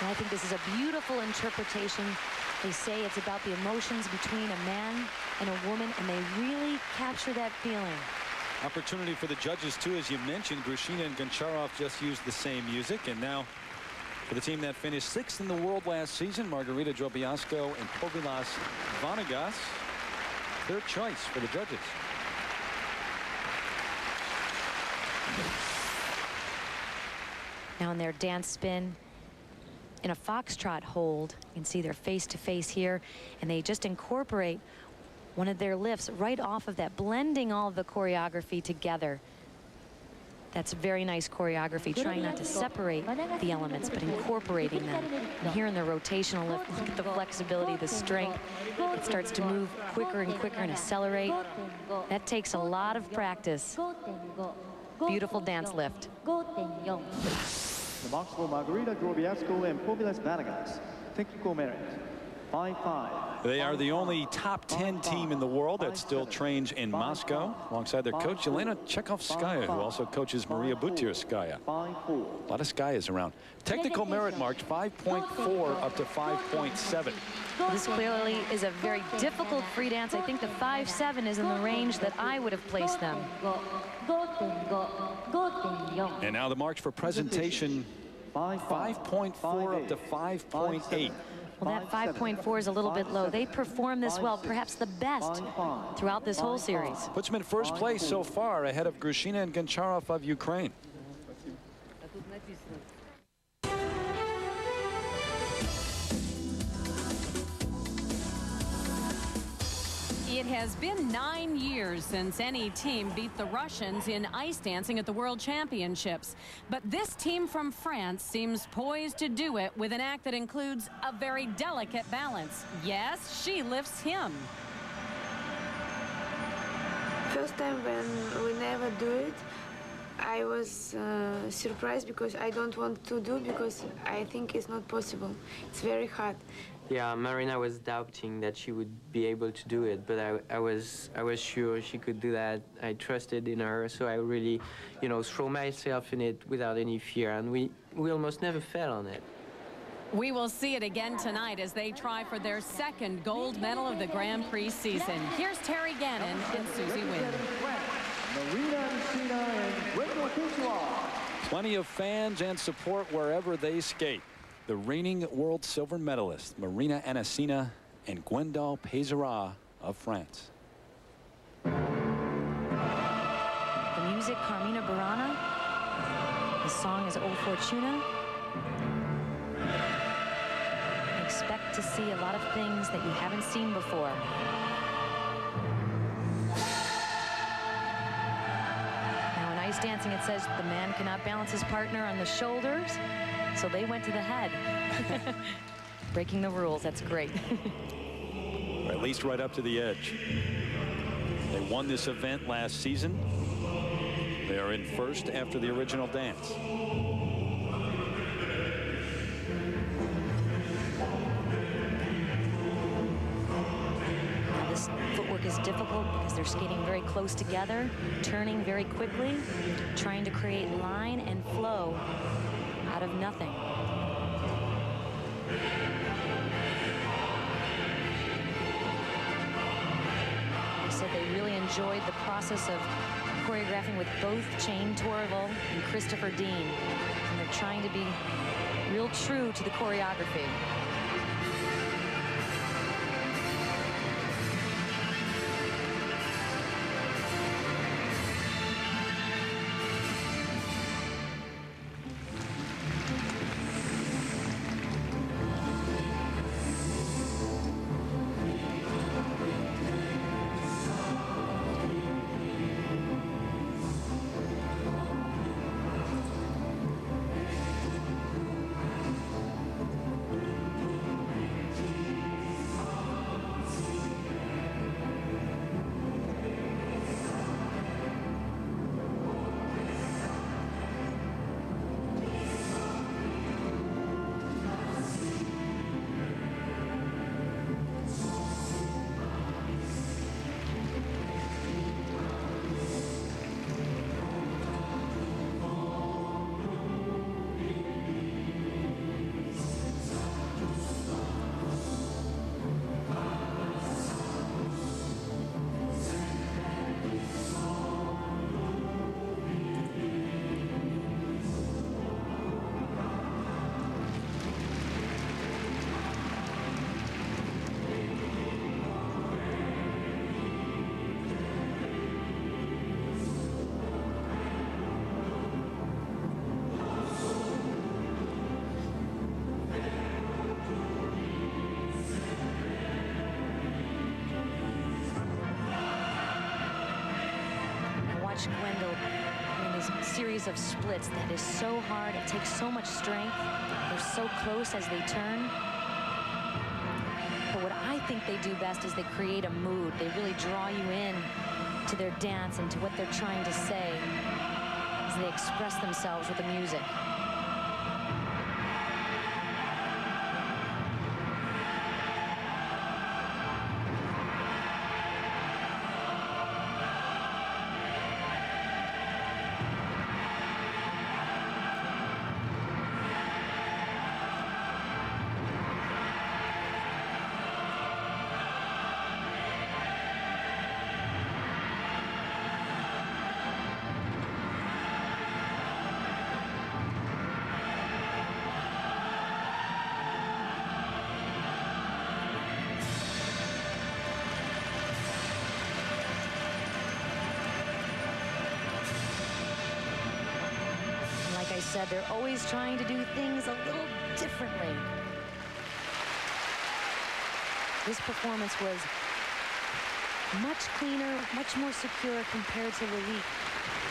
I think this is a beautiful interpretation. They say it's about the emotions between a man and a woman, and they really capture that feeling.
Opportunity for the judges, too, as you mentioned. Grushina and Goncharov just used the same music. And now for the team that finished 6th in the world last season, Margarita Drobiazko and Povilas Vanagas. Their choice for the judges.
Now in their dance spin, in a foxtrot hold, you can see they're face to face here, and they just incorporate one of their lifts right off of that, blending all of the choreography together. That's very nice choreography, trying not to separate the elements, but incorporating them. And here in the rotational lift, look at the flexibility, the strength. It starts to move quicker and quicker and accelerate. That takes a lot of practice. Beautiful dance lift.
The marks for Margarita Drobiazko and Povilas Vanagas. Technical merit, 5-5.
They are the only top 10 team in the world that still trains in Moscow, alongside their coach, Yelena Chekhovskaya, who also coaches Maria Butirskaya. A lot of Skayas around. Technical merit marks 5.4 up to 5.7.
This clearly is a very difficult free dance. I think the 5.7 is in the range that I would have placed them.
And now the marks for presentation, 5.4 up to 5.8.
Well, that 5.4 is a little bit low. They perform this well, perhaps the best throughout this whole series.
Puts them in first place so far, ahead of Grushina and Goncharov of Ukraine.
It has been 9 years since any team beat the Russians in ice dancing at the World Championships. But this team from France seems poised to do it with an act that includes a very delicate balance. Yes, she lifts him.
First time when we never do it, I was surprised because I don't want to do because I think it's not possible. It's very hard.
Yeah, Marina was doubting that she would be able to do it, but I was sure she could do that. I trusted in her, so I really, throw myself in it without any fear, and we almost never fell on it.
We will see it again tonight as they try for their second gold medal of the Grand Prix season. Here's Terry Gannon and Susie Wynn.
Plenty of fans and support wherever they skate. The reigning world silver medalists, Marina Anasina and Gwendal Pézera of France.
The music, Carmina Burana. The song is O Fortuna. Expect to see a lot of things that you haven't seen before. Now in ice dancing, it says the man cannot balance his partner on the shoulders. So they went to the head. Breaking the rules, that's great.
Or at least right up to the edge. They won this event last season. They are in first after the original dance.
work is difficult because they're skating very close together, turning very quickly, trying to create line and flow out of nothing. They said they really enjoyed the process of choreographing with both Shane Torval and Christopher Dean. And they're trying to be real true to the choreography. Gwendol in this series of splits that is so hard. It takes so much strength. They're so close as they turn. But what I think they do best is they create a mood. They really draw you in to their dance and to what they're trying to say as they express themselves with the music. Like I said, they're always trying to do things a little differently. This performance was much cleaner, much more secure compared to Lalique.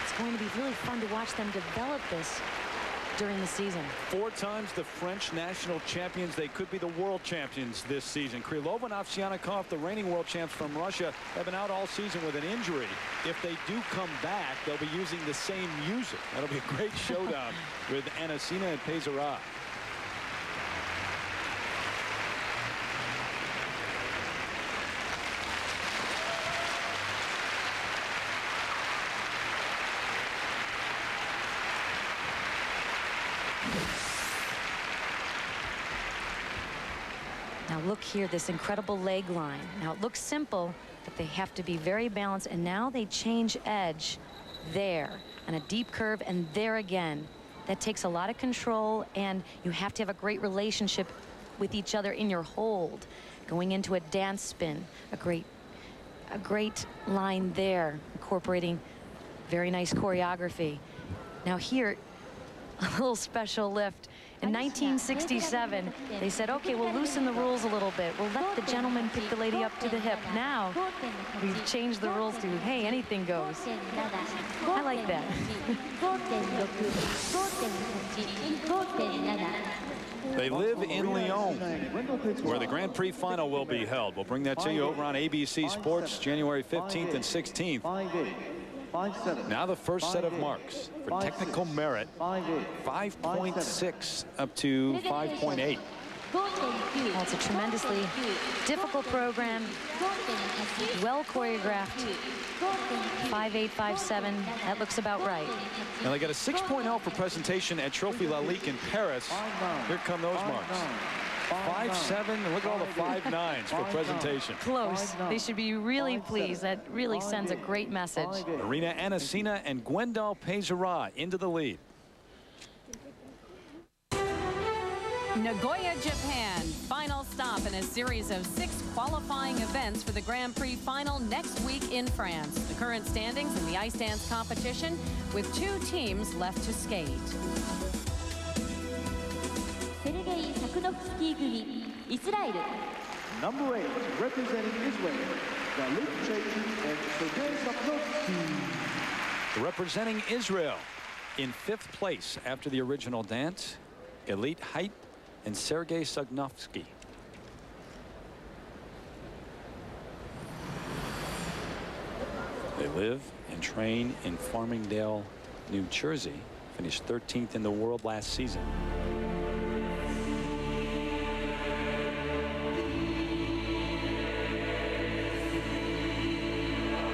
It's going to be really fun to watch them develop this during the season.
4 times the French national champions. They could be the world champions this season. Krylova and Ovsyannikov, the reigning world champs from Russia, have been out all season with an injury. If they do come back, they'll be using the same music. That'll be a great showdown with Anasina and Pezara.
Now look here, this incredible leg line. Now it looks simple, but they have to be very balanced. And now they change edge there and a deep curve and there again. That takes a lot of control, and you have to have a great relationship with each other in your hold. Going into a dance spin, a great line there, incorporating very nice choreography. Now here, a little special lift. In 1967, they said, okay, we'll loosen the rules a little bit. We'll let the gentleman pick the lady up to the hip. Now, we've changed the rules to, hey, anything goes. I like that.
They live in Lyon, where the Grand Prix final will be held. We'll bring that to you over on ABC Sports, January 15th and 16th. Now the first set of marks for technical merit, 5.6 up to 5.8.
Well, it's a tremendously difficult program, well choreographed. 5.8, 5.7, that looks about right.
And they got a 6.0 for presentation at Trophee-Pairs in Paris. Here come those marks. 5.7, and look at all the 5.9s for presentation.
Close. They should be really pleased. That really sends a great message.
Marina Anasina and Gwendal Pezera into the lead.
Nagoya, Japan. Final stop in a series of 6 qualifying events for the Grand Prix final next week in France. The current standings in the ice dance competition with 2 teams left to skate.
Number 8, representing Israel, Galit Chaitin and Sergei Sapnovsky.
Representing Israel in 5th place after the original dance, Galit Chaitin and Sergei Sugnovsky. They live and train in Farmingdale, New Jersey. Finished 13th in the world last season.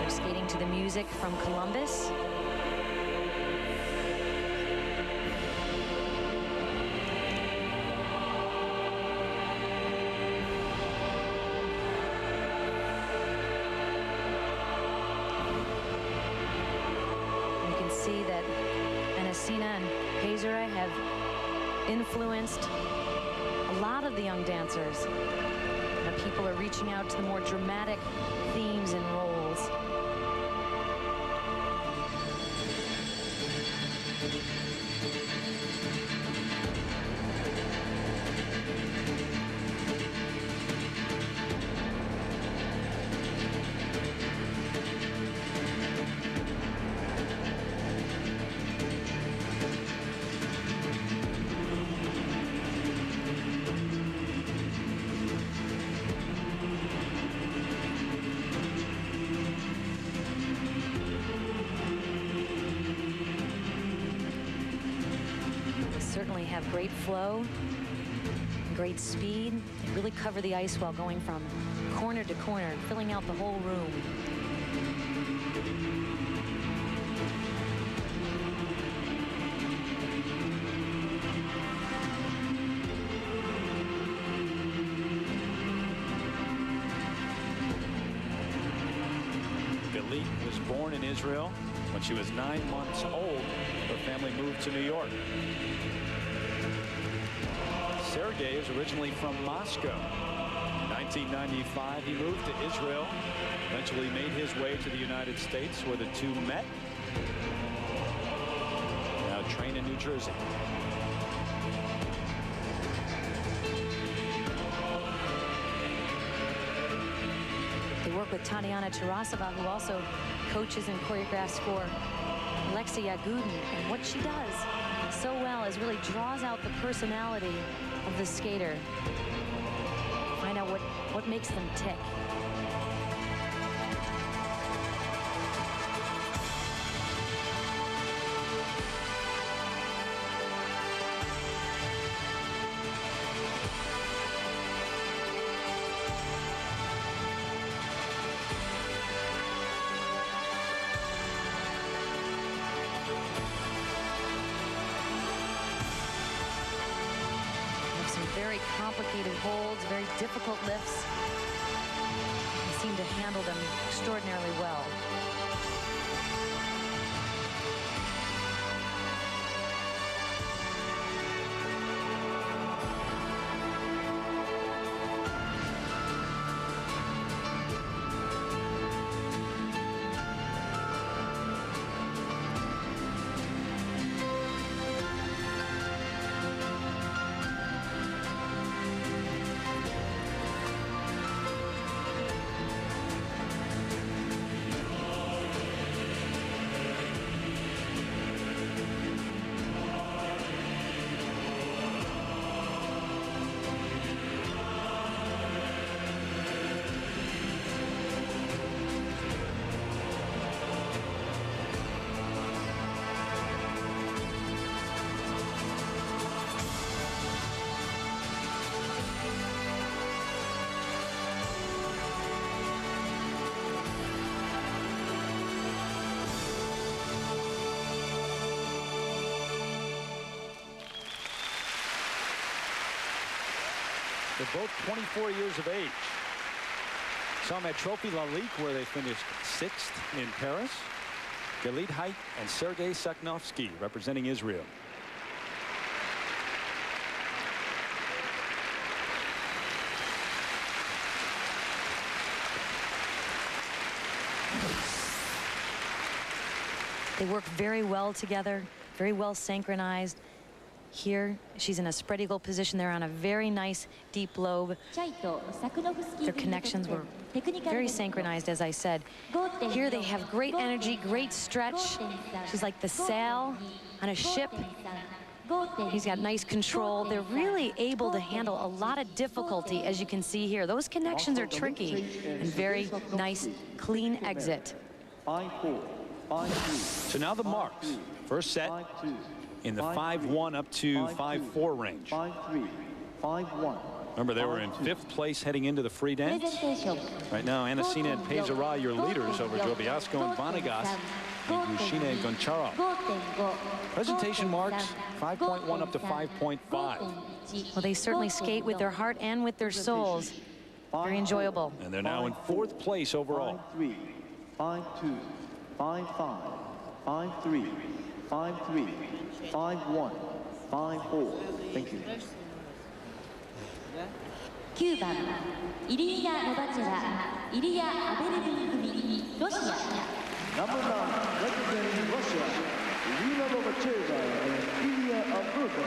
They're skating to the music from Columbus. See that Anasina and Pezera have influenced a lot of the young dancers. And people are reaching out to the more dramatic themes and roles. Certainly have great flow, great speed. They really cover the ice while going from corner to corner, filling out the whole room.
Galit was born in Israel. When she was 9 months old, her family moved to New York. Sergei is originally from Moscow. In 1995, he moved to Israel, eventually made his way to the United States where the two met. Now train in New Jersey.
They work with Tatiana Tarasova, who also coaches and choreographs for Alexia Yagudin. And what she does so well is really draws out the personality of the skater. Find out what makes them tick. Very complicated holds, very difficult lifts. They seem to handle them extraordinarily well.
They're both 24 years of age. Saw them at Trophy La Ligue, where they finished 6th in Paris. Galit Hait and Sergei Sakhnovsky representing Israel.
They work very well together, very well synchronized. Here, she's in a spread eagle position. They're on a very nice deep lobe. Their connections were very synchronized, as I said. Here they have great energy, great stretch. She's like the sail on a ship. He's got nice control. They're really able to handle a lot of difficulty, as you can see here. Those connections are tricky and very nice, clean exit.
5-4, 5-3.
So now the marks. First set in the 5-1 up to 5-4 range.
5-3, 5-1.
Remember, they were in 5th place heading into the free dance. Right now, Anasina and Pezara, your leaders over Drobiazko and Vanegas, and Yushina and Goncharov. Presentation marks 5.1 up to 5.5.
Well, they certainly skate with their heart and with their souls. Very enjoyable.
And they're now in 4th place overall.
5-3, 5-2, 5-5, 5-3, 5-3, 5-1, 5-4. Thank you.
9番イリーナ・ノバチェラ、イリア・アベルビン組、ロシア。
Number 9, representing Russia, Irina Lobacheva and Ilya Averbuch.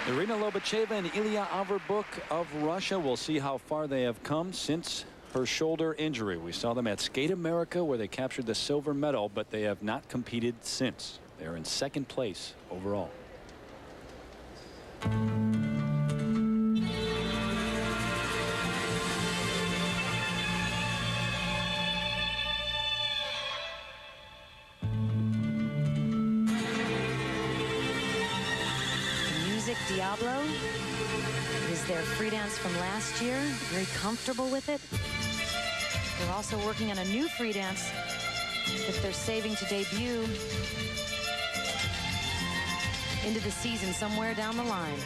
Irina Lobacheva and Ilya Averbuch of Russia. We'll see how far they have come since her shoulder injury. We saw them at Skate America, where they captured the silver medal, but they have not competed since. They're in 2nd place overall.
Diablo is their free dance from last year. Very comfortable with it. They're also working on a new free dance that they're saving to debut into the season somewhere down the line.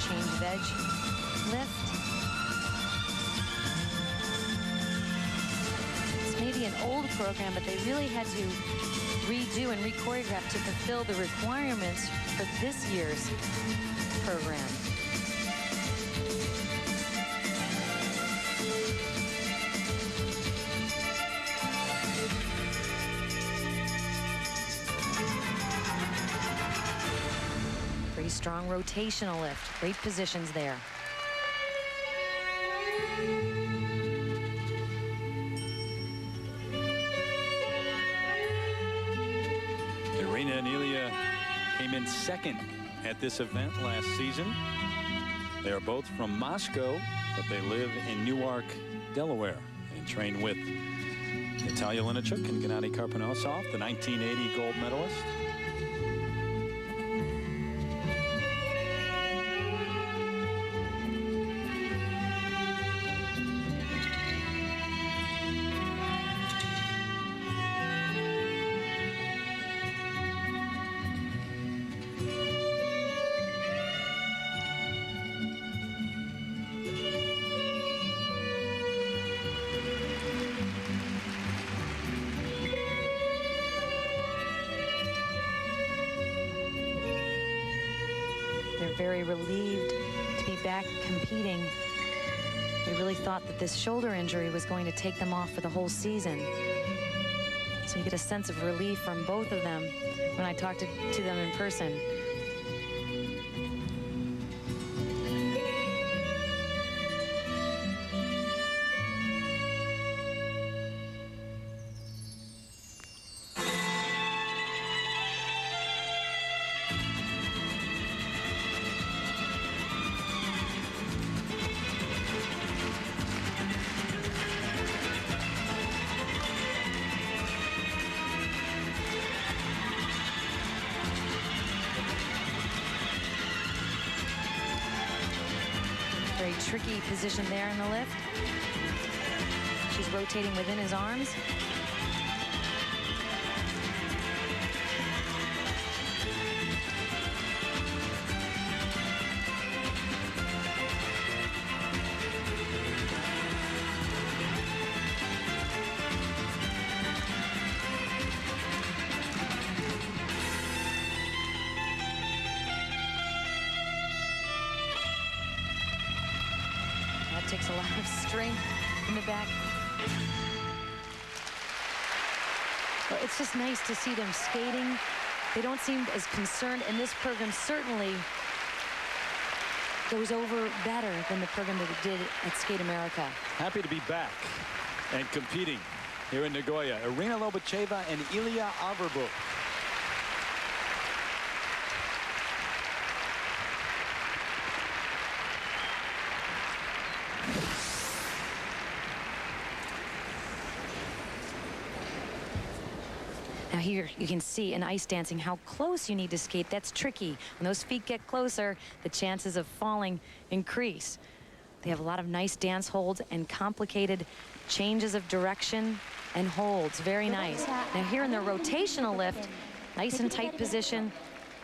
Change veg lift. It's maybe an old program, but they really had to redo and re-choreograph to fulfill the requirements for this year's program. Strong rotational lift. Great positions there.
Irina and Ilya came in 2nd at this event last season. They are both from Moscow, but they live in Newark, Delaware, and train with Natalia Linichuk and Gennady Karponosov, the 1980 gold medalist.
Very relieved to be back competing. They really thought that this shoulder injury was going to take them off for the whole season. So you get a sense of relief from both of them when I talked to them in person. tricky position there in the lift. She's rotating within his arms. That takes a lot of strength in the back. Well, it's just nice to see them skating. They don't seem as concerned, and this program certainly goes over better than the program that it did at Skate America.
Happy to be back and competing here in Nagoya. Irina Lobacheva and Ilya Averbuk.
Now here you can see in ice dancing how close you need to skate. That's tricky. When those feet get closer, the chances of falling increase. They have a lot of nice dance holds and complicated changes of direction and holds. Very nice. Now here in the rotational lift, nice and tight position.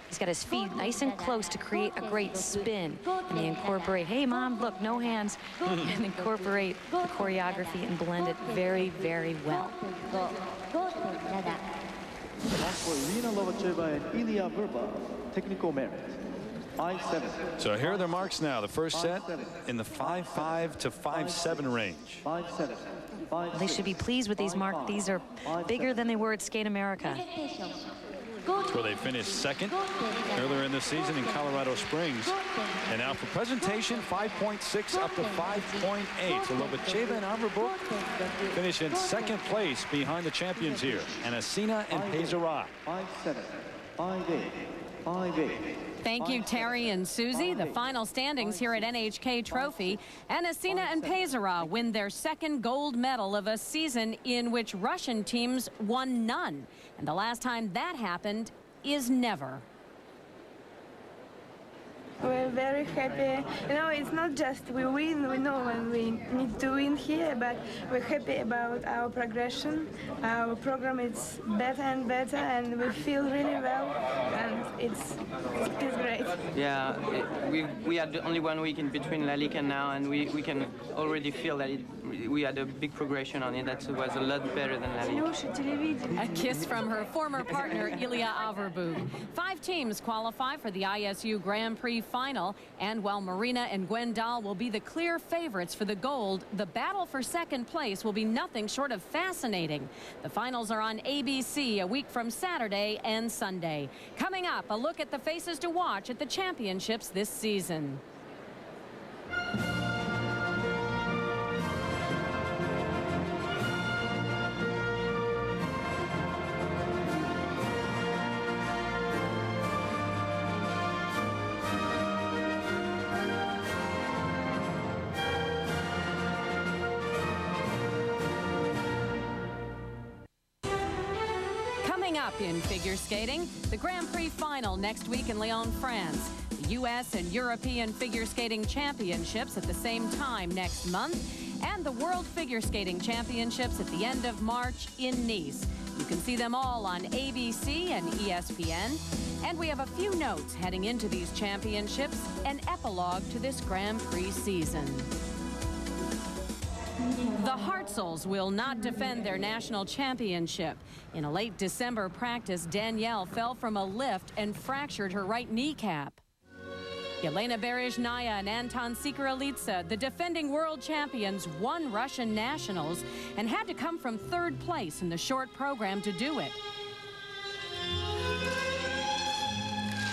He's got his feet nice and close to create a great spin. And they incorporate, hey mom, look, no hands, and incorporate the choreography and blend it very, very well.
That's for Irina Lobacheva and Ilya Averbuk, technical merit. 5-7.
So here are their marks now. The first set in the 5-5 to 5-7 range.
5-7.
They should be pleased with these marks. These are bigger than they were at Skate America.
That's where they finished second earlier in the season in Colorado Springs. And now for presentation, 5.6 up to 5.8. So Lobacheva and Averbuk finish in second place behind the champions here, Anasina and Pezera.
5-7, 5-8, 5-8.
Thank you, Terry and Susie. The final standings here at NHK Trophy. Anasina and Pezera win their second gold medal of a season in which Russian teams won none. And the last time that happened is never.
We're very happy. You know, it's not just we win, we know when we need to win here, but we're happy about our progression. Our program is better and better, and we feel really well, and it's great.
Yeah, we had only 1 week in between La Liga now, and we can already feel that we had a big progression on it. That was a lot better than La Liga.
A kiss from her former partner, Ilya Averbuk. 5 teams qualify for the ISU Grand Prix final, and while Marina and Gwendal will be the clear favorites for the gold, the battle for second place will be nothing short of fascinating. The finals are on ABC a week from Saturday and Sunday. Coming up, a look at the faces to watch at the championships this season. Coming up in figure skating, the Grand Prix final next week in Lyon, France. The U.S. and European Figure Skating Championships at the same time next month. And the World Figure Skating Championships at the end of March in Nice. You can see them all on ABC and ESPN. And we have a few notes heading into these championships, an epilogue to this Grand Prix season. The Hartzels will not defend their national championship. In a late December practice, Danielle fell from a lift and fractured her right kneecap. Yelena Berezhnaya and Anton Sikorelitsa, the defending world champions, won Russian nationals and had to come from 3rd place in the short program to do it.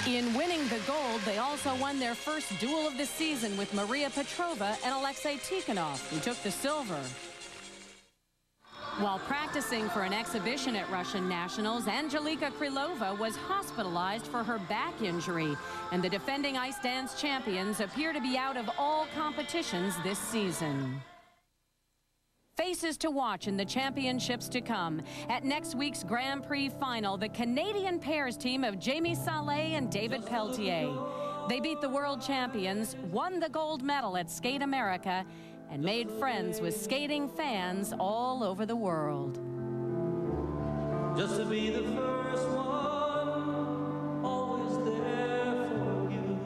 In winning the gold, they also won their first duel of the season with Maria Petrova and Alexei Tikhonov, who took the silver. While practicing for an exhibition at Russian nationals, Angelika Krylova was hospitalized for her back injury, and the defending ice dance champions appear to be out of all competitions this season. Faces to watch in the championships to come. At next week's Grand Prix final, the Canadian pairs team of Jamie Salé and David Pelletier. They beat the world champions, won the gold medal at Skate America, and made friends with skating fans all over the world.
Just to be the first one, always there for you.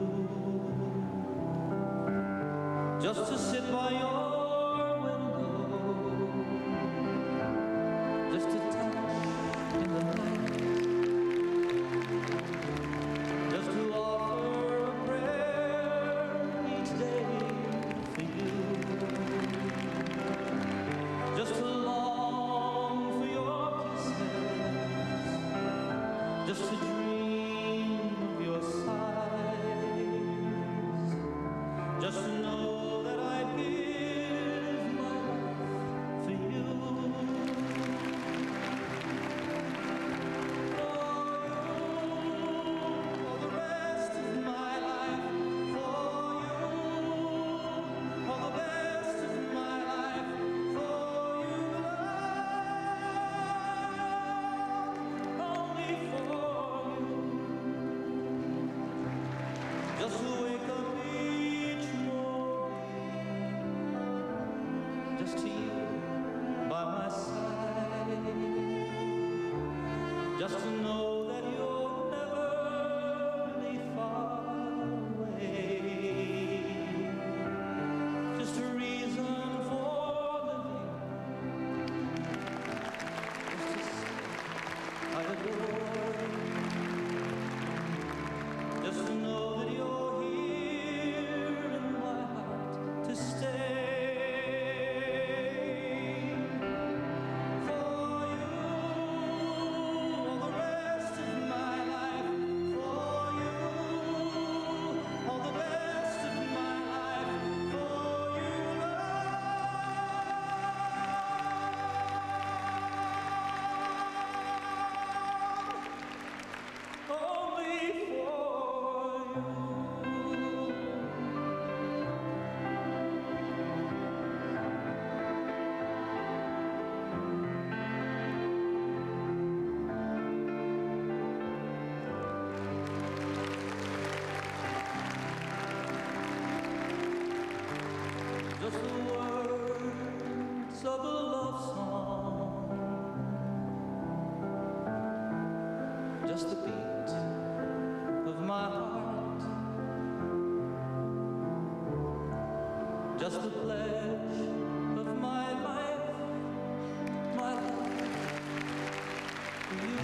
Just to sit by your window, just to touch in the night, just to offer a prayer each day for you, just to long for your kisses, just to dream of your sighs, just to know that I'd give my life for you. For the rest of my life, for you. For the best of my life, for you. Only for you. Just to wake up each morning, just to you by my side, just to know that you're never really far away, just a reason for living, just to say I adore you, just to know that you're here in my heart to stay. For you, all the rest of my life. For you, all the best of my life. For you, love, only for you. Just the words of a love song, just the beat of my heart, just the pledge of my life, my life for you.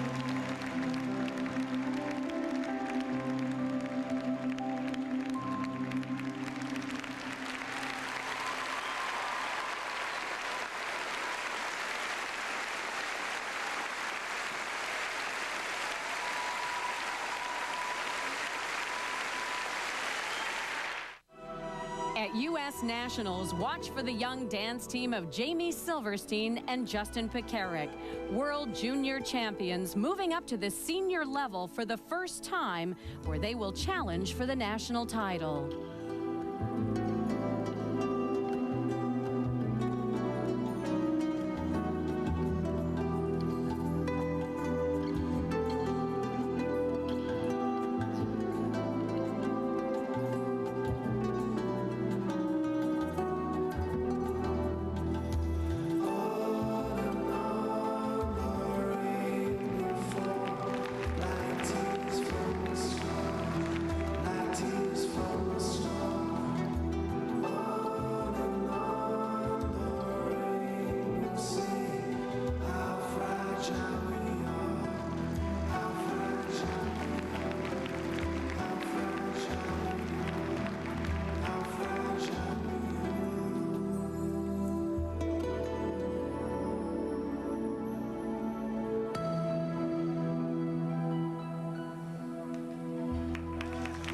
At U.S. Nationals, watch for the young dance team of Jamie Silverstein and Justin Pekarik, world junior champions, moving up to the senior level for the first time, where they will challenge for the national title.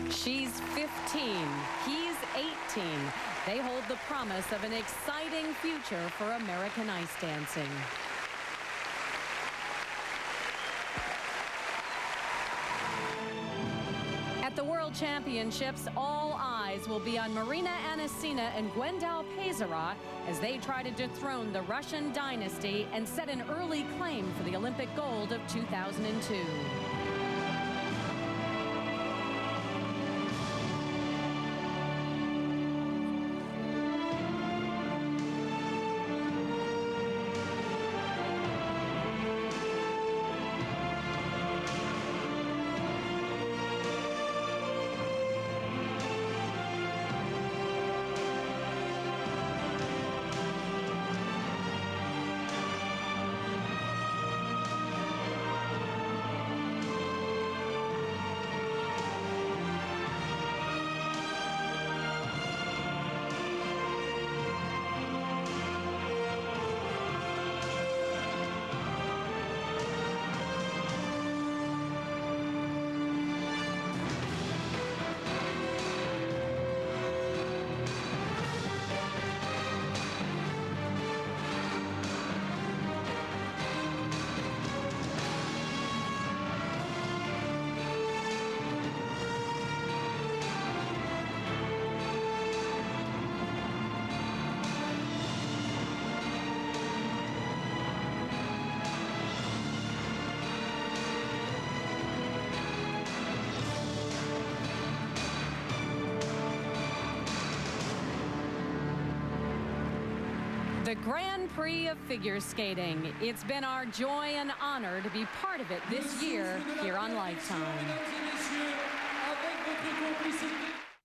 She's 15, he's 18. They hold the promise of an exciting future for American ice dancing. At the World Championships, all eyes will be on Marina Anisina and Gwendal Pezera as they try to dethrone the Russian dynasty and set an early claim for the Olympic gold of 2002. The Grand Prix of figure skating. It's been our joy and honor to be part of it this year here on Lifetime.
Mesdames et messieurs, avec votre complicité.